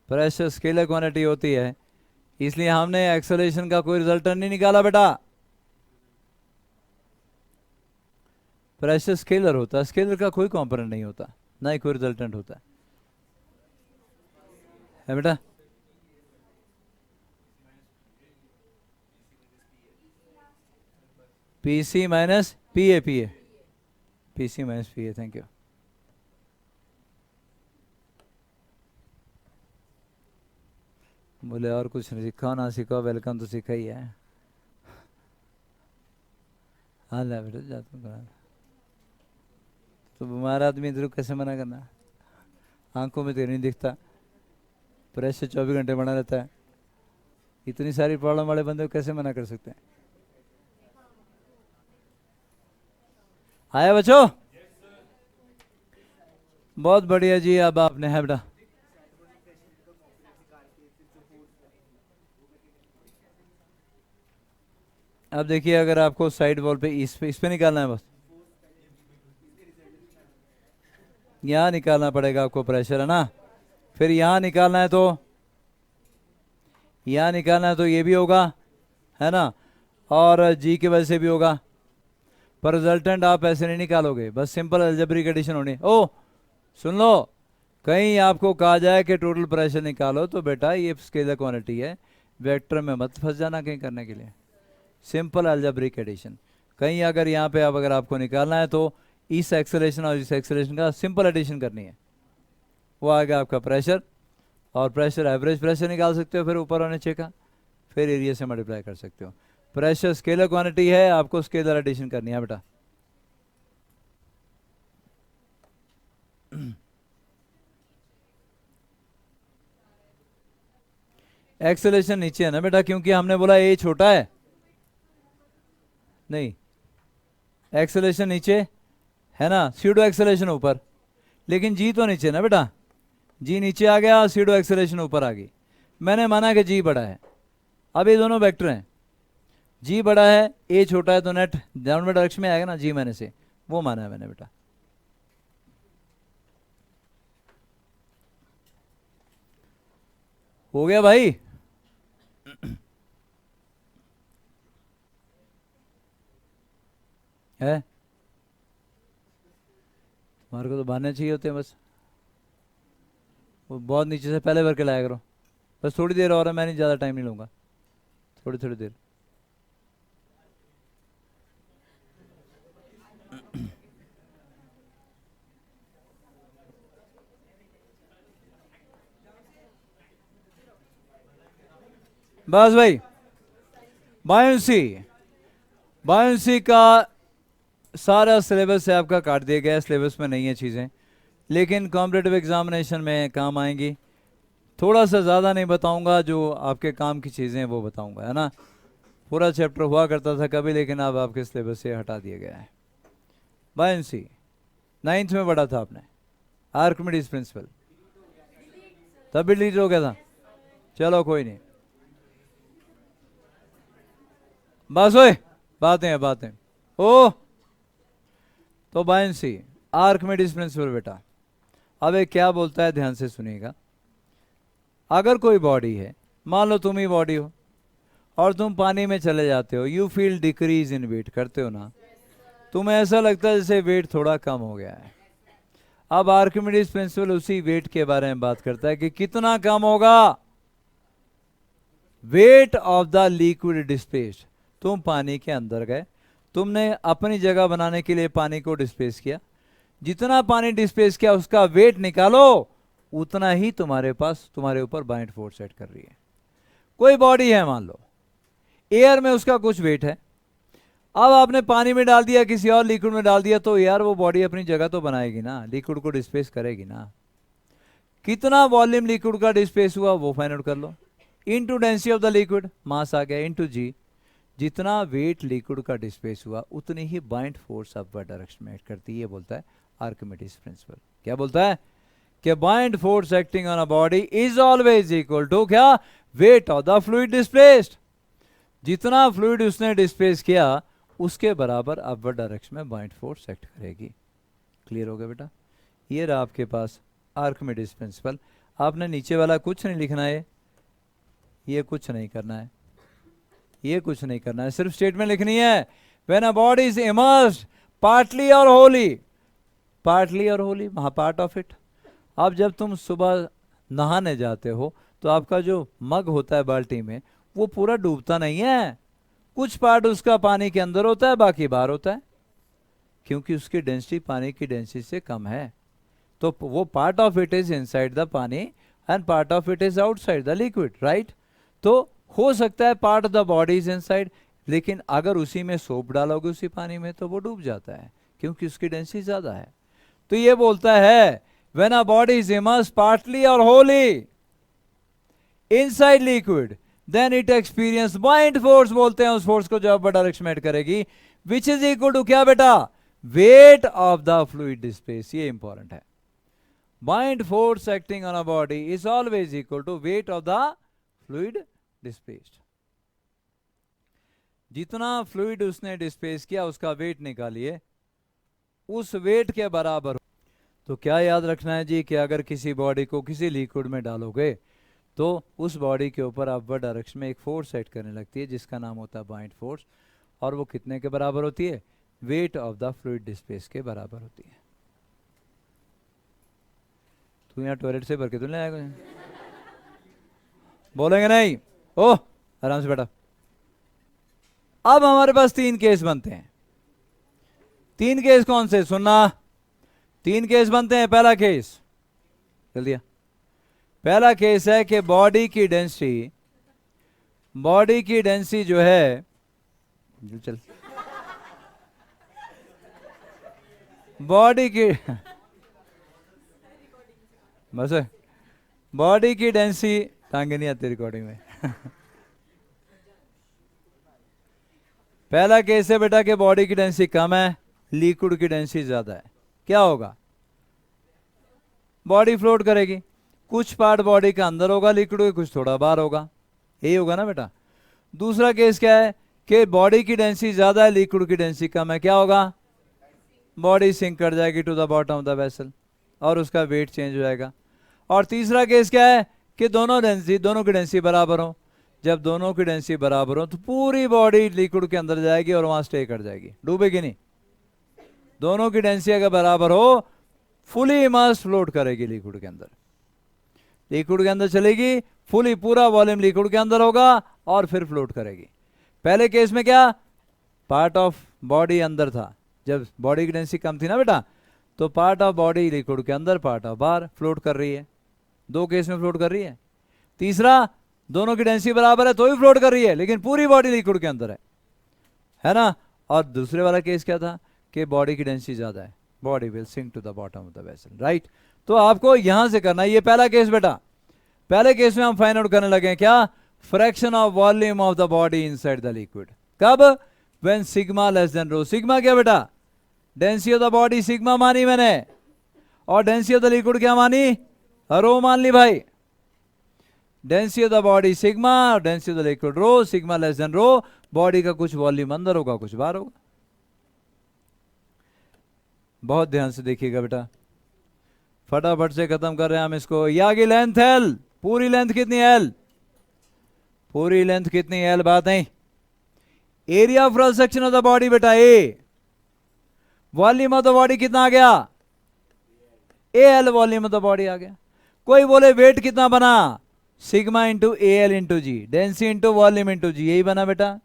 Pressure scalar quantity होती है, इसलिए हमने एक्सेलरेशन का कोई रिजल्टेंट नहीं निकाला बेटा। प्रेशर स्केलर होता है, स्केलर का कोई कंपोनेंट नहीं होता, ना ही कोई रिजल्टेंट होता है बेटा। PC minus PA, PA PC minus PA, thank you. बोले और कुछ नहीं सीखा, ना सीखा, वेलकम तो सीखा ही है। हाँ ला बेटा जा तुम करा। तो बीमार आदमी इधर कैसे मना करना? आंखों में तो नहीं दिखता, प्रेशर 24 घंटे बना रहता है, इतनी सारी प्रॉब्लम वाले बंदे को कैसे मना कर सकते हैं? आया बच्चों? बहुत बढ़िया जी। अब आपने है बेटा, अब देखिए अगर आपको साइड वॉल पे इस पे निकालना है, बस यहाँ निकालना पड़ेगा आपको प्रेशर, है ना। फिर यहाँ निकालना है तो यहाँ निकालना है तो ये भी होगा, है ना, और जी की वजह से भी होगा। पर रिजल्टेंट आप ऐसे नहीं निकालोगे, बस सिंपल अलजेब्रिक एडिशन होनी। ओ सुन लो, कहीं आपको कहा जाए कि टोटल प्रेशर निकालो, तो बेटा ये स्केलर क्वांटिटी है, वेक्टर में मत फंस जाना कहीं करने के लिए। Simple algebraic addition. कहीं अगर यहाँ पे अब अगर आपको निकालना है तो इस एक्सेलरेशन और इस एक्सेलरेशन का सिंपल एडिशन करनी है, वो आएगा आपका प्रेशर। और प्रेशर एवरेज प्रेशर निकाल सकते हो फिर ऊपर और नीचे का, फिर एरिया से मल्टीप्लाई कर सकते हो। प्रेशर स्केलर क्वांटिटी है, आपको स्केलर एडिशन करनी है बेटा। एक्सेलरेशन नीचे है ना बेटा, क्योंकि हमने बोला ए छोटा है, नहीं एक्सेलरेशन नीचे है ना, सीडो एक्सेलरेशन ऊपर, लेकिन जी तो नीचे ना बेटा, जी नीचे आ गया, सीडो एक्सेलरेशन ऊपर आ गई। मैंने माना कि जी बड़ा है। अब ये दोनों वेक्टर हैं, जी बड़ा है ए छोटा है, तो नेट डाउनवर्ड डायरेक्शन में आएगा ना जी माइनस ए, वो माना है मैंने बेटा। हो गया भाई? है, तुम्हारे को तो बहाने चाहिए होते हैं बस। वो बहुत नीचे से पहले भर के लाया करो। बस थोड़ी देर और है, मैं नहीं ज़्यादा टाइम नहीं लूँगा, थोड़ी थोड़ी देर। बस भाई, बायोन्सी, बायोन्सी का सारा सिलेबस है आपका काट दिया गया है, सिलेबस में नहीं है चीज़ें, लेकिन कॉम्पिटेटिव एग्जामिनेशन में काम आएंगी। थोड़ा सा ज़्यादा नहीं बताऊंगा, जो आपके काम की चीज़ें हैं वो बताऊंगा, है ना। पूरा चैप्टर हुआ करता था कभी, लेकिन अब आपके सिलेबस से हटा दिया गया है। बायोन्सी 9th में पढ़ा था आपने, आर्किमिडीज प्रिंसिपल, तब भी डिलीट हो गया था। चलो कोई नहीं, बस ओए, बातें हैं बातें। ओ, तो बायोन्सी आर्किमिडीज प्रिंसिपल बेटा। अब ये क्या बोलता है, ध्यान से सुनिएगा। अगर कोई बॉडी है, मान लो तुम ही बॉडी हो, और तुम पानी में चले जाते हो, you feel decrease in weight, करते हो ना, तुम्हें ऐसा लगता है जैसे वेट थोड़ा कम हो गया है। अब आर्किमिडीज प्रिंसिपल उसी वेट के बारे में बात करता है कि कितना कम होगा। Wait of the liquid displaced, तुम पानी के अंदर गए, तुमने अपनी जगह बनाने के लिए पानी को डिस्प्लेस किया, जितना पानी डिस्प्लेस किया उसका वेट निकालो, उतना ही तुम्हारे पास, तुम्हारे ऊपर बाइंड फोर्स सेट कर रही है। कोई बॉडी है, मान लो एयर में उसका कुछ वेट है, अब आपने पानी में डाल दिया, किसी और लिक्विड में डाल दिया, तो यार वो बॉडी अपनी जगह तो बनाएगी ना, लिक्विड को डिस्प्लेस करेगी ना। कितना वॉल्यूम लिक्विड का डिस्प्लेस हुआ वो फाइंड आउट कर लो, into density of the liquid, mass आ गया, इनटू जी। जितना वेट लिक्विड का डिस्प्लेस हुआ उतनी ही बाइंड फोर्स अपवर्ड डायरेक्शन में एक्ट करती है, बोलता है आर्किमिडीज प्रिंसिपल। क्या बोलता है कि buoyant force acting on a body is always equal to क्या, weight of the fluid displaced. जितना फ्लूइड उसने डिस्प्लेस किया उसके बराबर अपवर्ड डायरेक्शन में बाइंड फोर्स एक्ट करेगी। क्लियर हो गया बेटा? ये रहा आपके पास आर्किमिडीज प्रिंसिपल। आपने नीचे वाला कुछ नहीं लिखना है, ये कुछ नहीं करना है, ये कुछ नहीं करना है, सिर्फ स्टेटमेंट लिखनी है। When a body is immersed partly और होली, पार्टली और होली, पार्ट ऑफ इट। अब जब तुम सुबह नहाने जाते हो तो आपका जो मग होता है बाल्टी में, वो पूरा डूबता नहीं है, कुछ पार्ट उसका पानी के अंदर होता है, बाकी बाहर होता है, क्योंकि उसकी डेंसिटी पानी की डेंसिटी से कम है। तो वो part of it is inside the pani and part of it is outside the liquid, right. तो हो सकता है part of the body is inside, लेकिन अगर उसी में सोप डालोगे उसी पानी में तो वो डूब जाता है, क्योंकि उसकी डेंसिटी ज्यादा है। तो ये बोलता है when a body is immersed partly और wholly inside liquid, then it experience buoyant force, बोलते हैं उस फोर्स को जो अपवर्ड डायरेक्शन में करेगी, विच इज इक्वल टू क्या बेटा, weight of the fluid displace. ये इंपॉर्टेंट है, buoyant force acting on a body is always equal to weight of the fluid displaced. जितना फ्लूइड उसने डिस्प्लेस किया उसका वेट निकालिए, उस वेट के बराबर। तो क्या याद रखना है जी कि अगर किसी बॉडी को किसी लिक्विड में डालोगे तो उस बॉडी के ऊपर अपवर्ड डायरेक्शन में एक फोर्स सेट करने लगती है जिसका नाम होता है बाइंड फोर्स, और वो कितने के बराबर होती है, wait of the fluid displace के बराबर होती है। तू यहाँ टॉयलेट से भर के तो नहीं आएगा? बोलेंगे नहीं? ओह, आराम से बैठा। अब हमारे पास 3 केस बनते हैं। 3 केस कौन से, सुनना, 3 केस बनते हैं। पहला केस चल दिया, पहला केस है कि बॉडी की डेंसिटी जो है, चल बॉडी की बस बॉडी की डेंसिटी, टांगे नहीं आती रिकॉर्डिंग में। पहला केस है बेटा कि बॉडी की डेंसिटी कम है, लिक्विड की डेंसिटी ज्यादा है, क्या होगा, बॉडी फ्लोट करेगी, कुछ पार्ट बॉडी के अंदर होगा लिक्विड के, कुछ थोड़ा बाहर होगा, यही होगा ना बेटा। दूसरा केस क्या है कि बॉडी की डेंसिटी ज्यादा है, लिक्विड की डेंसिटी कम है, क्या होगा, बॉडी सिंक कर जाएगी to the bottom of the vessel और उसका वेट चेंज हो जाएगा। और तीसरा केस क्या है कि दोनों की डेंसिटी बराबर हो। जब दोनों की डेंसिटी बराबर हो तो पूरी बॉडी लिक्विड के अंदर जाएगी और वहां स्टे कर जाएगी, डूबेगी नहीं। दोनों की डेंसिटी अगर बराबर हो, फुली इमर्स फ्लोट करेगी लिक्विड के अंदर, लिक्विड के अंदर चलेगी, फुली पूरा वॉल्यूम लिक्विड के अंदर होगा और फिर फ्लोट करेगी। पहले केस में क्या, पार्ट ऑफ बॉडी अंदर था, जब बॉडी की डेंसिटी कम थी ना बेटा, तो पार्ट ऑफ बॉडी लिक्विड के अंदर, पार्ट ऑफ बाहर फ्लोट कर रही है। दो केस में फ्लोट कर रही है। तीसरा, दोनों की डेंसिटी बराबर है तो भी फ्लोट कर रही है, लेकिन पूरी बॉडी लिक्विड के अंदर है ना। और दूसरे वाला केस क्या था कि बॉडी की डेंसिटी ज्यादा है, body will sink to the bottom of the vessel, right. तो आपको यहां से करना है, ये पहला केस बेटा। पहले केस में हम फाइंड आउट करने लगे क्या, fraction of volume of the body inside the liquid. कब, when sigma less than rho. Sigma क्या बेटा, density of the body sigma मानी मैंने, और डेंसिटी ऑफ द लिक्विड क्या मानी, रो मान ली भाई। Density of the body sigma और density of the liquid rho, sigma less than rho. Body का कुछ वॉल्यूम अंदर होगा, कुछ बाहर होगा। बहुत ध्यान से देखिएगा बेटा, फटाफट से खत्म कर रहे हैं हम इसको। ये आगे लेंथ एल, पूरी लेंथ कितनी एल, पूरी लेंथ कितनी एल, बात नहीं। Area of cross section of the body बेटा A, volume of the body कितना आ गया, A L volume of the body आ गया। कोई बोले वेट कितना बना, sigma into A L into G, density into volume into G, यही बना बेटा।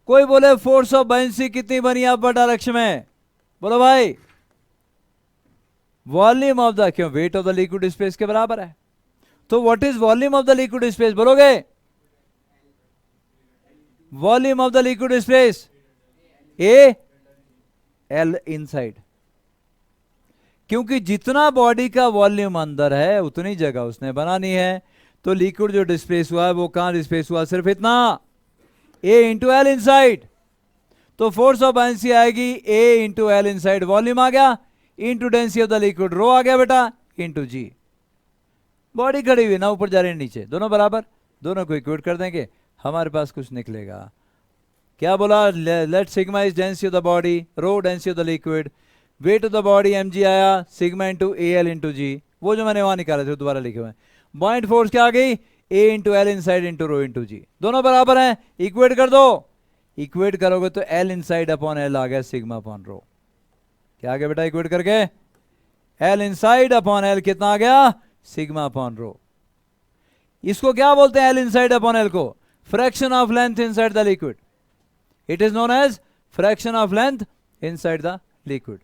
कोई बोले फोर्स ऑफ बायंसी कितनी बनी अपर डायरेक्शन में, बोलो भाई, वॉल्यूम ऑफ द, क्यों, weight of the liquid space के बराबर है। तो what is volume of the liquid space बोलोगे, volume of the liquid space A L inside. क्योंकि जितना बॉडी का वॉल्यूम अंदर है उतनी जगह उसने बनानी है। तो लिक्विड जो डिस्प्लेस हुआ है वो कहां डिस्प्लेस हुआ, सिर्फ इतना, ए इंटू एल इनसाइड। तो फोर्स ऑफ बायंसी आएगी A into L inside, volume आ गया, into density of the liquid rho आ गया बेटा, इंटू जी। बॉडी खड़ी हुई ना, ऊपर जा रही है नीचे, दोनों बराबर, दोनों को इक्वेट कर देंगे, हमारे पास कुछ निकलेगा। क्या बोला, let sigma is density of the body, rho density of the liquid, weight of the body mg आया, sigma into A L into G, वो जो मैंने वहां निकाले थे दोबारा लिखे हुए। बॉइंट फोर्स क्या आ गई, A into L inside into rho into G, दोनों बराबर हैं, इक्वेट कर दो। इक्वेट करोगे तो एल इनसाइड अपॉन एल आ गया, सिग्मा अपॉन रो। क्या आ गया बेटा, इक्वेट करके एल इनसाइड अपॉन एल कितना आ गया, सिग्मा अपॉन रो। इसको क्या बोलते हैं, एल इनसाइड अपॉन एल को, fraction of length inside the liquid. It is known as fraction of length inside the liquid.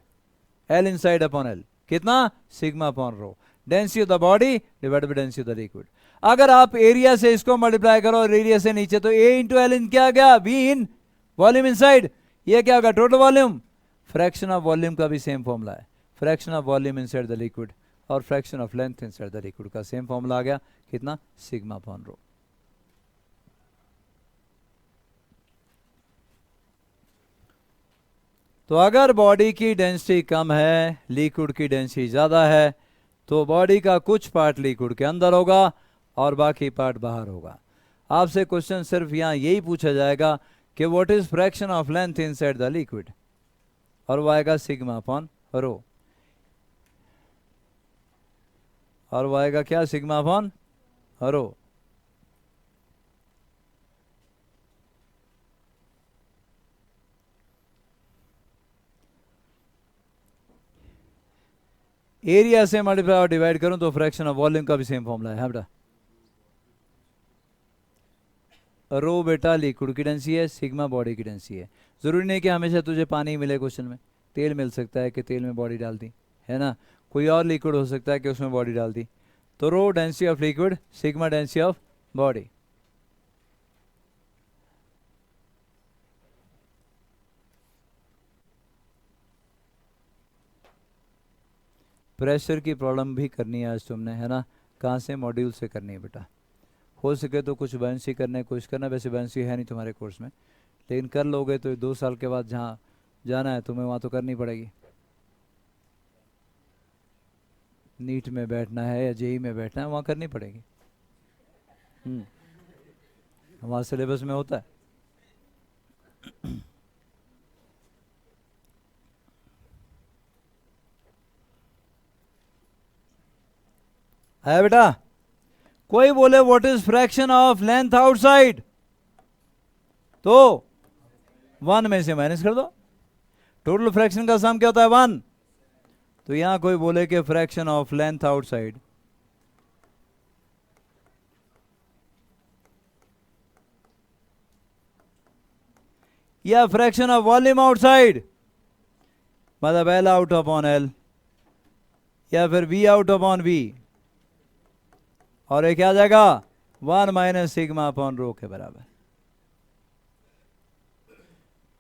L inside upon L कितना, sigma upon rho, density of the body divided by density of the liquid. अगर आप area से इसको multiply करो और area से नीचे, तो ए इंटू एल इन क्या आ गया, बी इन वॉल्यूम इनसाइड, ये क्या होगा, total volume. Fraction of volume का भी सेम फॉर्मूला है, fraction of volume inside the liquid और fraction of length inside the liquid का सेम फॉर्मूला आ गया, कितना, सिग्मा अपॉन रो। तो अगर बॉडी की डेंसिटी कम है, लिक्विड की डेंसिटी ज्यादा है, तो बॉडी का कुछ पार्ट लिक्विड के अंदर होगा और बाकी पार्ट बाहर होगा। आपसे क्वेश्चन सिर्फ यहां यही पूछा जाएगा कि what is fraction of length inside the liquid, और वो आएगा सिग्मा अपॉन रो, और वो आएगा क्या, सिग्मा अपॉन रो। एरिया से मल्टीप्लाई और डिवाइड करूं तो फ्रैक्शन ऑफ वॉल्यूम का भी सेम फॉर्मूला है बेटा। रो बेटा लिक्विड की डेंसिटी है, सिग्मा बॉडी की डेंसिटी है। जरूरी नहीं कि हमेशा तुझे पानी मिले क्वेश्चन में, तेल मिल सकता है कि तेल में बॉडी डाल दी, है ना, कोई और लिक्विड हो सकता है कि उसमें बॉडी डाल दी। तो रो density of liquid, sigma density of body. Pressure की प्रॉब्लम भी करनी है आज तुमने, है ना, कहाँ से, मॉड्यूल से करनी है बेटा। हो सके तो कुछ बायंसी करने की कोशिश करना, वैसे बायंसी है नहीं तुम्हारे कोर्स में, लेकिन कर लोगे तो 2 साल के बाद जहाँ जाना है तुम्हें वहाँ तो करनी पड़ेगी। नीट में बैठना है या जेई में बैठना है, वहाँ करनी पड़ेगी। हमारे सिलेबस में होता है बेटा। कोई बोले what is fraction of length outside, तो 1 में से माइनस कर दो। टोटल फ्रैक्शन का सम क्या होता है 1। तो यहां कोई बोले कि फ्रैक्शन ऑफ लेंथ आउटसाइड, या फ्रैक्शन ऑफ वॉल्यूम आउटसाइड, मतलब एल आउट अपॉन एल, या फिर वी आउट अपॉन वी, और ये क्या आ जाएगा 1 माइनस सिग्मा अपॉन रो के बराबर।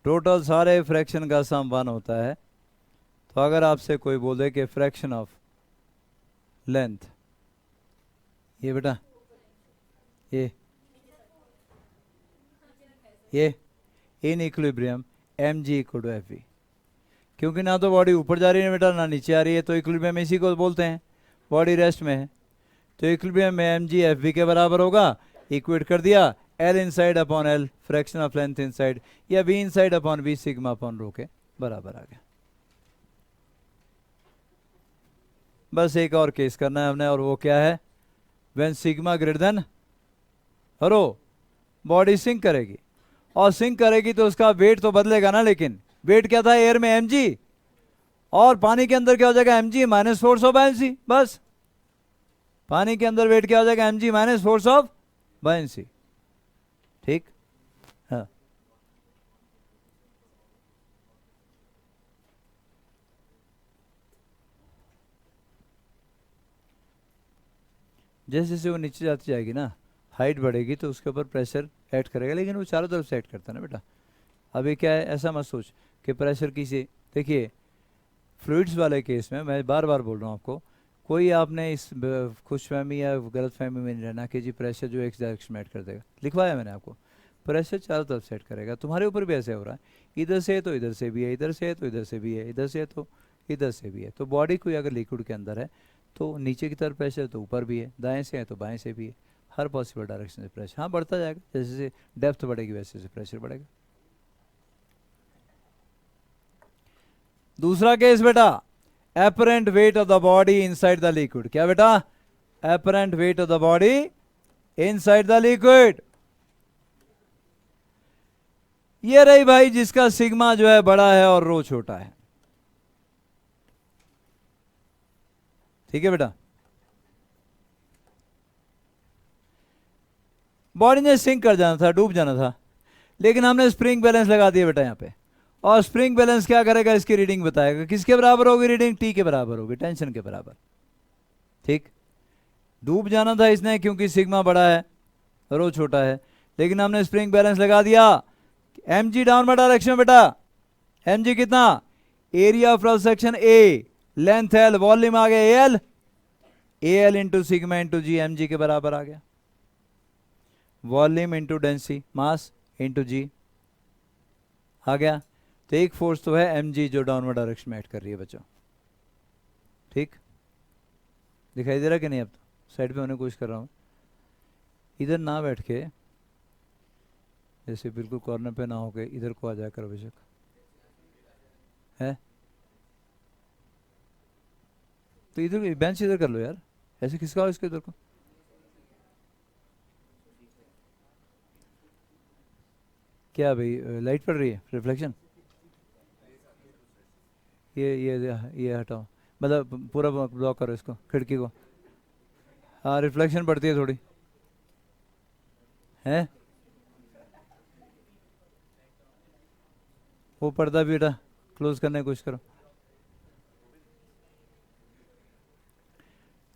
टोटल सारे फ्रैक्शन का सम 1 होता है। तो अगर आपसे कोई बोले कि फ्रैक्शन ऑफ लेंथ, ये बेटा ये in equilibrium M G equal to F V, क्योंकि ना तो बॉडी ऊपर जा रही है बेटा ना नीचे आ रही है, तो इक्विलिब्रियम इसी को बोलते हैं, बॉडी रेस्ट में है। तो इक्विलिब्रियम में एम जी एफ वी के बराबर होगा, इक्वेट कर दिया, L inside upon L fraction of length inside, या V inside upon V sigma upon rho के बराबर आ गया। बस एक और केस करना है हमने, और वो क्या है, when sigma greater than rho, body sink करेगी, और सिंक करेगी तो उसका वेट तो बदलेगा ना, लेकिन वेट क्या था एयर में mg, और पानी के अंदर क्या हो जाएगा mg minus force of buoyancy. बस पानी के अंदर वेट क्या हो जाएगा mg minus force of buoyancy. ठीक, हाँ जैसे जैसे वो नीचे जाती जाएगी ना, हाइट बढ़ेगी तो उसके ऊपर प्रेशर ऐड करेगा, लेकिन वो चारों तरफ से ऐड करता है ना बेटा। अभी क्या है, ऐसा मत सोच कि प्रेशर किसी, देखिए फ्लूइड्स वाले केस में मैं बार बार बोल रहा हूँ आपको, कोई आपने इस खुशफहमी या गलतफहमी में नहीं रहना कि जी प्रेशर जो एक डायरेक्शन में ऐड कर देगा। लिखवाया मैंने आपको, प्रेशर चारों तरफ से ऐड करेगा। तुम्हारे ऊपर भी ऐसे हो रहा है, इधर से है तो इधर से भी है, इधर से है तो इधर से भी है, इधर से है तो इधर से भी है। तो बॉडी कोई अगर लिक्विड के अंदर है तो नीचे की तरफ प्रेशर तो ऊपर भी है, दाएं से है तो बाएं से भी है, हर पॉसिबल डायरेक्शन से प्रेशर हाँ बढ़ता जाएगा। जैसे जैसे डेप्थ बढ़ेगी वैसे वैसे प्रेशर बढ़ेगा। दूसरा केस बेटा, apparent weight of the body inside the liquid। क्या बेटा, apparent weight of the body inside the liquid। ये रही भाई जिसका सिग्मा जो है बड़ा है और रो छोटा है। ठीक है बेटा, बॉडी ने सिंक कर जाना था, डूब जाना था, लेकिन हमने स्प्रिंग बैलेंस लगा दिया बेटा यहाँ पे, और स्प्रिंग बैलेंस क्या करेगा, इसकी रीडिंग बताएगा। किसके बराबर होगी रीडिंग, टी के बराबर होगी, टेंशन के बराबर। ठीक, डूब जाना था इसने क्योंकि सिग्मा बड़ा है रो छोटा है, लेकिन हमने स्प्रिंग बैलेंस लगा दिया। एम जी डाउनवर्ड डायरेक्शन बेटा, एम जी कितना, area of cross section A, length L, volume आ गया L into sigma into G, M G के बराबर आ गया। Volume into density mass into G आ गया। तो एक फोर्स तो है एम जी जो डाउनवर्ड डायरेक्शन में ऐड कर रही है बच्चों। ठीक, दिखाई दे रहा कि नहीं, अब तो साइड पे होने की कोशिश कर रहा हूँ, इधर ना बैठ के, जैसे बिल्कुल कॉर्नर पे ना होके इधर को आ जाकर अभिषेक है, तो इधर बेंच इधर कर लो यार, ऐसे किसका हो इसके इधर को। क्या भाई लाइट पड़ रही है, रिफ्लेक्शन, ये हटाओ, मतलब पूरा ब्लॉक करो इसको, खिड़की को। हाँ रिफ्लेक्शन पड़ती है थोड़ी, है वो पर्दा भी बेटा क्लोज करने की कोशिश करो।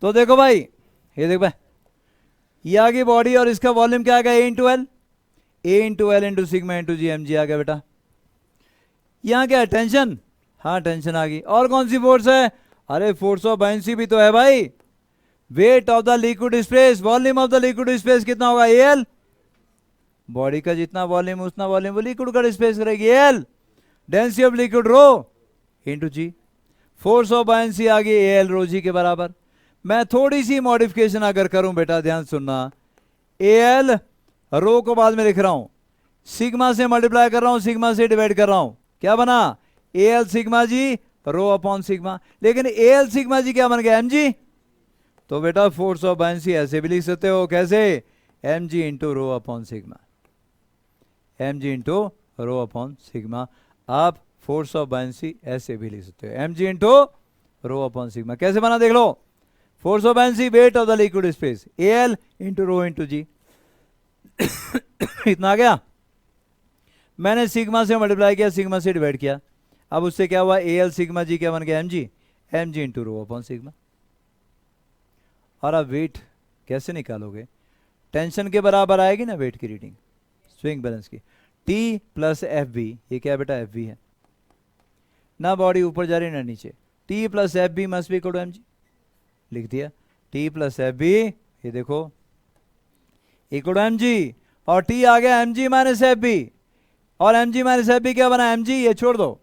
तो देखो भाई, ये देख भाई, ये आ गई बॉडी और इसका वॉल्यूम क्या आ गया, A into L into sigma into G, M G आ गया बेटा। यहाँ क्या है, टेंशन, हाँ टेंशन आ गई। और कौन सी फोर्स है, अरे फोर्स ऑफ बायंसी भी तो है भाई। Wait of the liquid space, volume of the liquid space कितना होगा, एल, बॉडी का जितना वॉल्यूम उतना वॉल्यूम वो लिक्विड का स्पेस करेगी, L, density of liquid rho into G, force of buoyancy आ गई एल रो जी के बराबर। मैं थोड़ी सी मॉडिफिकेशन अगर करूं बेटा, ध्यान सुनना, एल रो को बाद में लिख रहा हूं, सिग्मा से मल्टीप्लाई कर रहा हूं, सिग्मा से डिवाइड कर रहा हूं, क्या बना, एल सिग्मा जी रो अपॉन सिग्मा। लेकिन एल सिग्मा जी क्या बन गया, एम जी। तो बेटा फोर्स ऑफ बायंसी ऐसे भी लिख सकते हो, कैसे? mg into rho upon sigma, mg into rho upon sigma. आप फोर्स ऑफ बायंसी ऐसे भी लिख सकते हो, mg into rho upon sigma. कैसे बना देख लो, force of buoyancy weight of the liquid space al into rho into G. इतना आ गया, मैंने सिग्मा से मल्टीप्लाई किया, सिग्मा से डिवाइड किया, अब उससे क्या हुआ, al सिग्मा जी क्या बन गया, mg, mg into rho upon sigma. और अब वेट कैसे निकालोगे, टेंशन के बराबर आएगी ना वेट की रीडिंग, स्विंग बैलेंस की, T प्लस एफ बी, ये क्या बेटा एफ बी है ना, बॉडी ऊपर जा रही ना नीचे, T plus F B must be equal to M G, लिख दिया T प्लस एफ बी, ये देखो इक्वल टू एम जी, और T आ गया M G minus F B, और M G minus F B क्या बना, एम जी, ये छोड़ दो,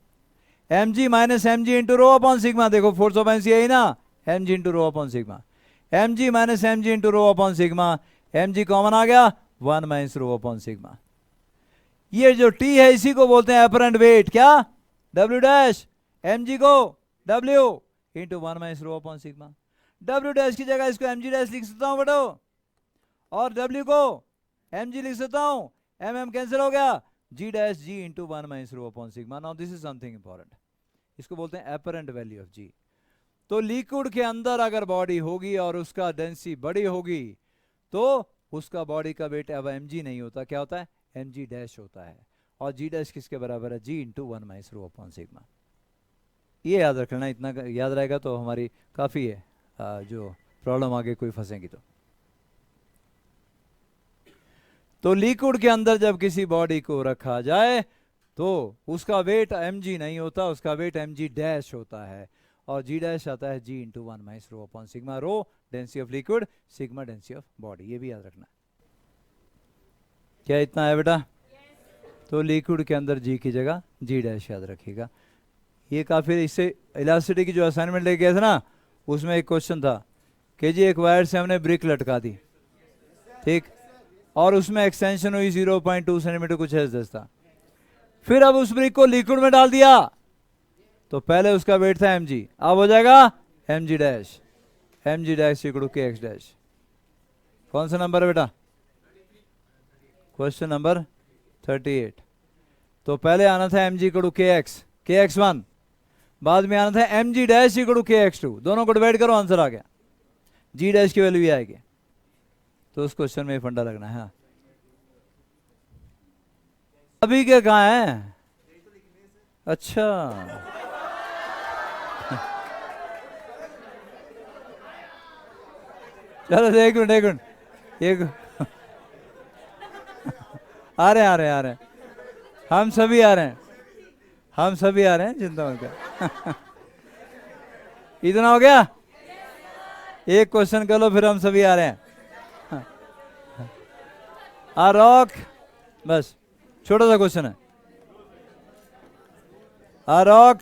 M G minus M G into rho upon sigma. देखो फोर्स ऑफ बायंसी यही ना, M G into rho upon sigma, M G minus M G into rho upon sigma, M G common आ गया, 1 minus rho upon sigma. ये जो T है इसी को बोलते हैं अपरेंट वेट, क्या, W डैश, एम जी को W into 1 minus rho upon sigma. W dash की जगह इसको एम जी डैश लिख सकता हूं बेटो, और W को एम जी लिख सकता हूं, एम कैंसिल हो गया, G dash G into 1 minus rho upon sigma. Now this is something important, इसको बोलते हैं अपरेंट वैल्यू ऑफ G। तो लिक्विड के अंदर अगर बॉडी होगी और उसका डेंसिटी बड़ी होगी तो उसका बॉडी का वेट अब mg नहीं होता, क्या होता है, mg डैश होता है, और g डैश किसके बराबर है, g into 1 minus rho upon sigma. ये याद रखना, इतना याद रहेगा तो हमारी काफ़ी है जो प्रॉब्लम आगे कोई फंसेगी तो लिक्विड के अंदर जब किसी बॉडी को रखा जाए तो उसका वेट mg नहीं होता, उसका वेट mg डैश होता है, और g डैश आता है g into 1 minus rho upon sigma. Row density of liquid, sigma density of body, ये भी याद रखना। क्या इतना है बेटा? तो लिक्विड के अंदर g की जगह g डैश याद रखिएगा। ये काफी, इससे इलास्टिसिटी की जो असाइनमेंट लेके गया था ना, उसमें एक क्वेश्चन था कि जी एक वायर से हमने ब्रिक लटका दी, ठीक, और उसमें एक्सटेंशन हुई 0.2 सेंटीमीटर कुछ ऐसा था, फिर अब उस ब्रिक को लिक्विड में डाल दिया तो पहले उसका वेट था mg, अब हो जाएगा mg dash, mg dash equal to kx dash. कौन सा नंबर है बेटा? Question number 38। तो पहले आना था mg इक्वल टू kx1, बाद में आना था mg dash equal to kx2, दोनों को डिवाइड करो आंसर आ गया, g डैश की वैल्यू भी आएगी। तो उस क्वेश्चन में फंडा लगना है। अभी क्या कहाँ है? अच्छा चलो एक मिनट एक आ रहे हैं, हम सभी आ रहे हैं, चिंता मत कर। इतना हो गया, एक क्वेश्चन कर लो फिर हम सभी आ रहे हैं। आ रॉक, बस छोटा सा क्वेश्चन है। आ rock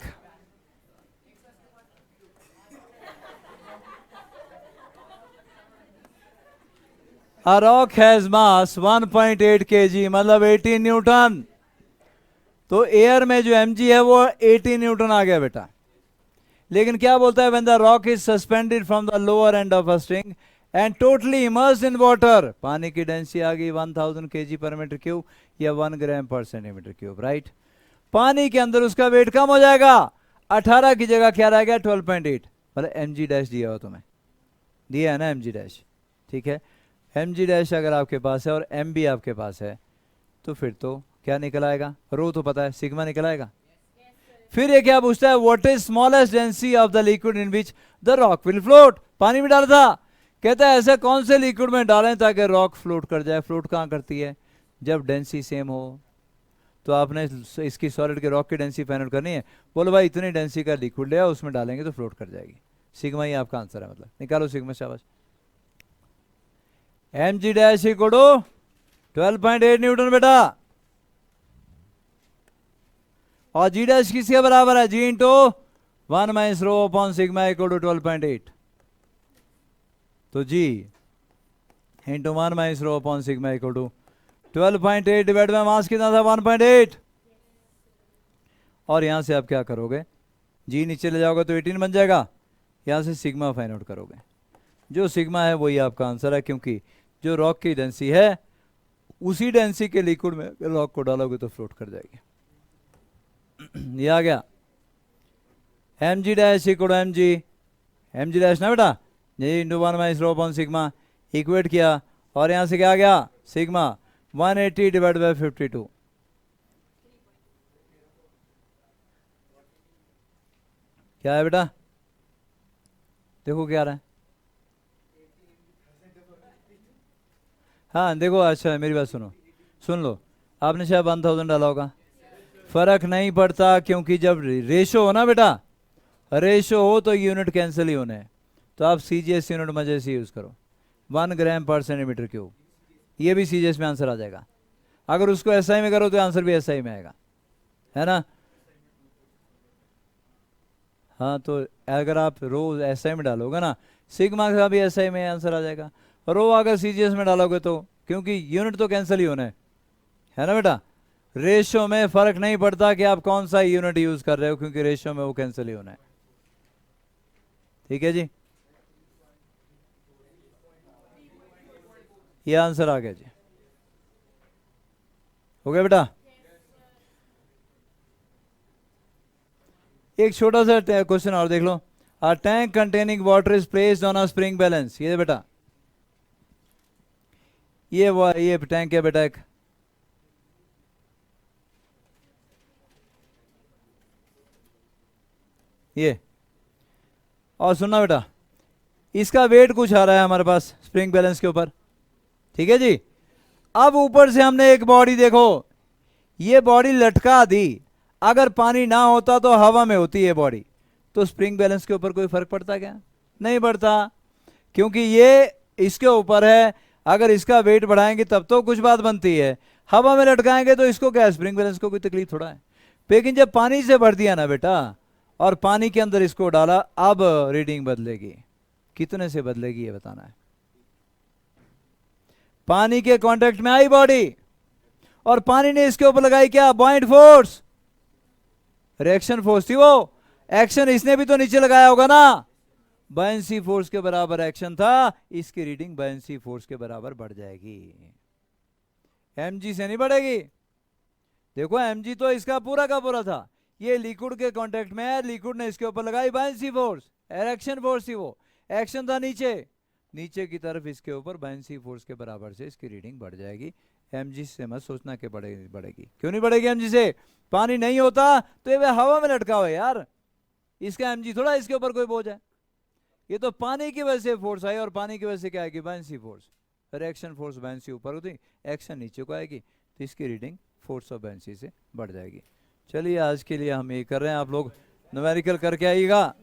A rock has mass 1.8 kg, मतलब 18 न्यूटन। तो एयर में जो mg है वो 18 न्यूटन आ गया बेटा। लेकिन क्या बोलता है, when the rock is suspended from the lower end of a string and totally immersed in water, पानी की डेंसिटी आ गई 1000 kg पर मीटर क्यूब या 1 ग्राम पर सेंटीमीटर क्यूब, राइट। पानी के अंदर उसका वेट कम हो जाएगा, 18 की जगह क्या रहेगा 12.8, मतलब mg डैश दिया हो तुम्हें, दिया है ना mg डैश, ठीक है। mg डैश अगर आपके पास है और m भी आपके पास है तो फिर तो क्या निकल आएगा, रो तो पता है, सिग्मा निकल आएगा। फिर ये क्या पूछता है, what is smallest density of the liquid in which the rock will float. पानी में डाला था, कहता है ऐसे कौन से लिक्विड में डालें ताकि रॉक फ्लोट कर जाए। फ्लोट कहाँ करती है, जब डेंसिटी सेम हो। तो आपने इसकी सॉलिड के रॉक की डेंसिटी फाइंड आउट करनी है, बोलो भाई इतनी डेंसिटी का लिक्विड ले आओ, उसमें डालेंगे तो फ्लोट कर जाएगी। सिग्मा ही आपका आंसर है, मतलब निकालो सिग्मा, शाबाश। mg dash equal to 12.8 newton बेटा, और g डैश किसके बराबर है, g into 1 minus rho upon sigma equal to 12.8। तो g into 1 minus rho upon sigma equal to 12.8 divide by mass कितना था 1.8, और यहां से आप क्या करोगे, g नीचे ले जाओगे तो 18 बन जाएगा, यहां से सिग्मा फाइंड आउट करोगे। जो सिग्मा है वही आपका आंसर है, क्योंकि जो रॉक की डेंसिटी है उसी डेंसिटी के लिक्विड में रॉक को डालोगे तो फ्लोट कर जाएगी। ये आ गया M G dash equal M G dash ना बेटा, G into 1 - rho upon sigma, equate किया और यहां से क्या आ गया सिग्मा 180 डिवाइड बाय 52। क्या है बेटा, देखो क्या आ रहा है। हाँ देखो, अच्छा मेरी बात सुनो, सुन लो, आपने शायद 1000 डाला होगा, फर्क नहीं पड़ता, क्योंकि जब रेशो हो ना बेटा, रेशो हो तो यूनिट कैंसिल ही होने हैं, तो आप सीजीएस यूनिट मजे से यूज करो, 1 ग्राम/सेंटीमीटर क्यूब, ये भी सीजीएस में आंसर आ जाएगा। अगर उसको एसआई में करो तो आंसर भी एसआई में आएगा, है ना। हाँ तो अगर आप रो एसआई में डालोगे ना, सिग्मा का भी एसआई में आंसर आ जाएगा, रो अगर सीजीएस में डालोगे तो, क्योंकि यूनिट तो कैंसिल ही होना है ना बेटा। रेशियो में फर्क नहीं पड़ता कि आप कौन सा यूनिट यूज कर रहे हो, क्योंकि रेशियो में वो कैंसिल ही होना है। ठीक है जी, ये आंसर आ गया जी, हो गया बेटा। एक छोटा सा क्वेश्चन और देख लो, a tank containing water is placed on a spring balance, ये बेटा, ये टैंक है बेटा एक, ये, और सुनना बेटा, इसका वेट कुछ आ रहा है हमारे पास स्प्रिंग बैलेंस के ऊपर, ठीक है जी। अब ऊपर से हमने एक बॉडी, देखो ये बॉडी लटका दी, अगर पानी ना होता तो हवा में होती है बॉडी, तो स्प्रिंग बैलेंस के ऊपर कोई फर्क पड़ता क्या, नहीं पड़ता, क्योंकि ये इसके ऊपर है, अगर इसका वेट बढ़ाएंगे तब तो कुछ बात बनती है, हवा में लटकाएंगे तो इसको क्या, स्प्रिंग बैलेंस को कोई तकलीफ थोड़ा है। लेकिन जब पानी से भर दिया ना बेटा, और पानी के अंदर इसको डाला, अब रीडिंग बदलेगी, कितने से बदलेगी ये बताना है। पानी के कांटेक्ट में आई बॉडी, और पानी ने इसके ऊपर लगाई क्या, बॉइंट फोर्स, रिएक्शन फोर्स थी वो, एक्शन इसने भी तो नीचे लगाया होगा ना, बायंसी फोर्स के बराबर एक्शन था, इसकी रीडिंग बायंसी फोर्स के बराबर बढ़ जाएगी, एमजी से नहीं बढ़ेगी। देखो एमजी तो इसका पूरा का पूरा था, ये लिक्विड के कांटेक्ट में है, लिक्विड ने इसके ऊपर लगाई बायंसी फोर्स, एरेक्शन फोर्स थी वो, एक्शन था नीचे, नीचे की तरफ इसके ऊपर बायंसी फोर्स के बराबर से इसकी रीडिंग बढ़ जाएगी। एमजी से मत सोचना कि बढ़ेगी, क्यों नहीं बढ़ेगी एमजी से, पानी नहीं होता तो ये हवा में लटका हुआ है यार, इसका एमजी थोड़ा इसके ऊपर कोई बोझ है, ये तो पानी की वजह से फोर्स आई, और पानी की वजह से क्या आएगी, buoyancy force, reaction force buoyancy ऊपर होती, एक्शन नीचे को आएगी, तो इसकी रीडिंग फोर्स ऑफ बायंसी से बढ़ जाएगी। चलिए आज के लिए हम ये कर रहे हैं, आप लोग न्यूमेरिकल करके आइएगा।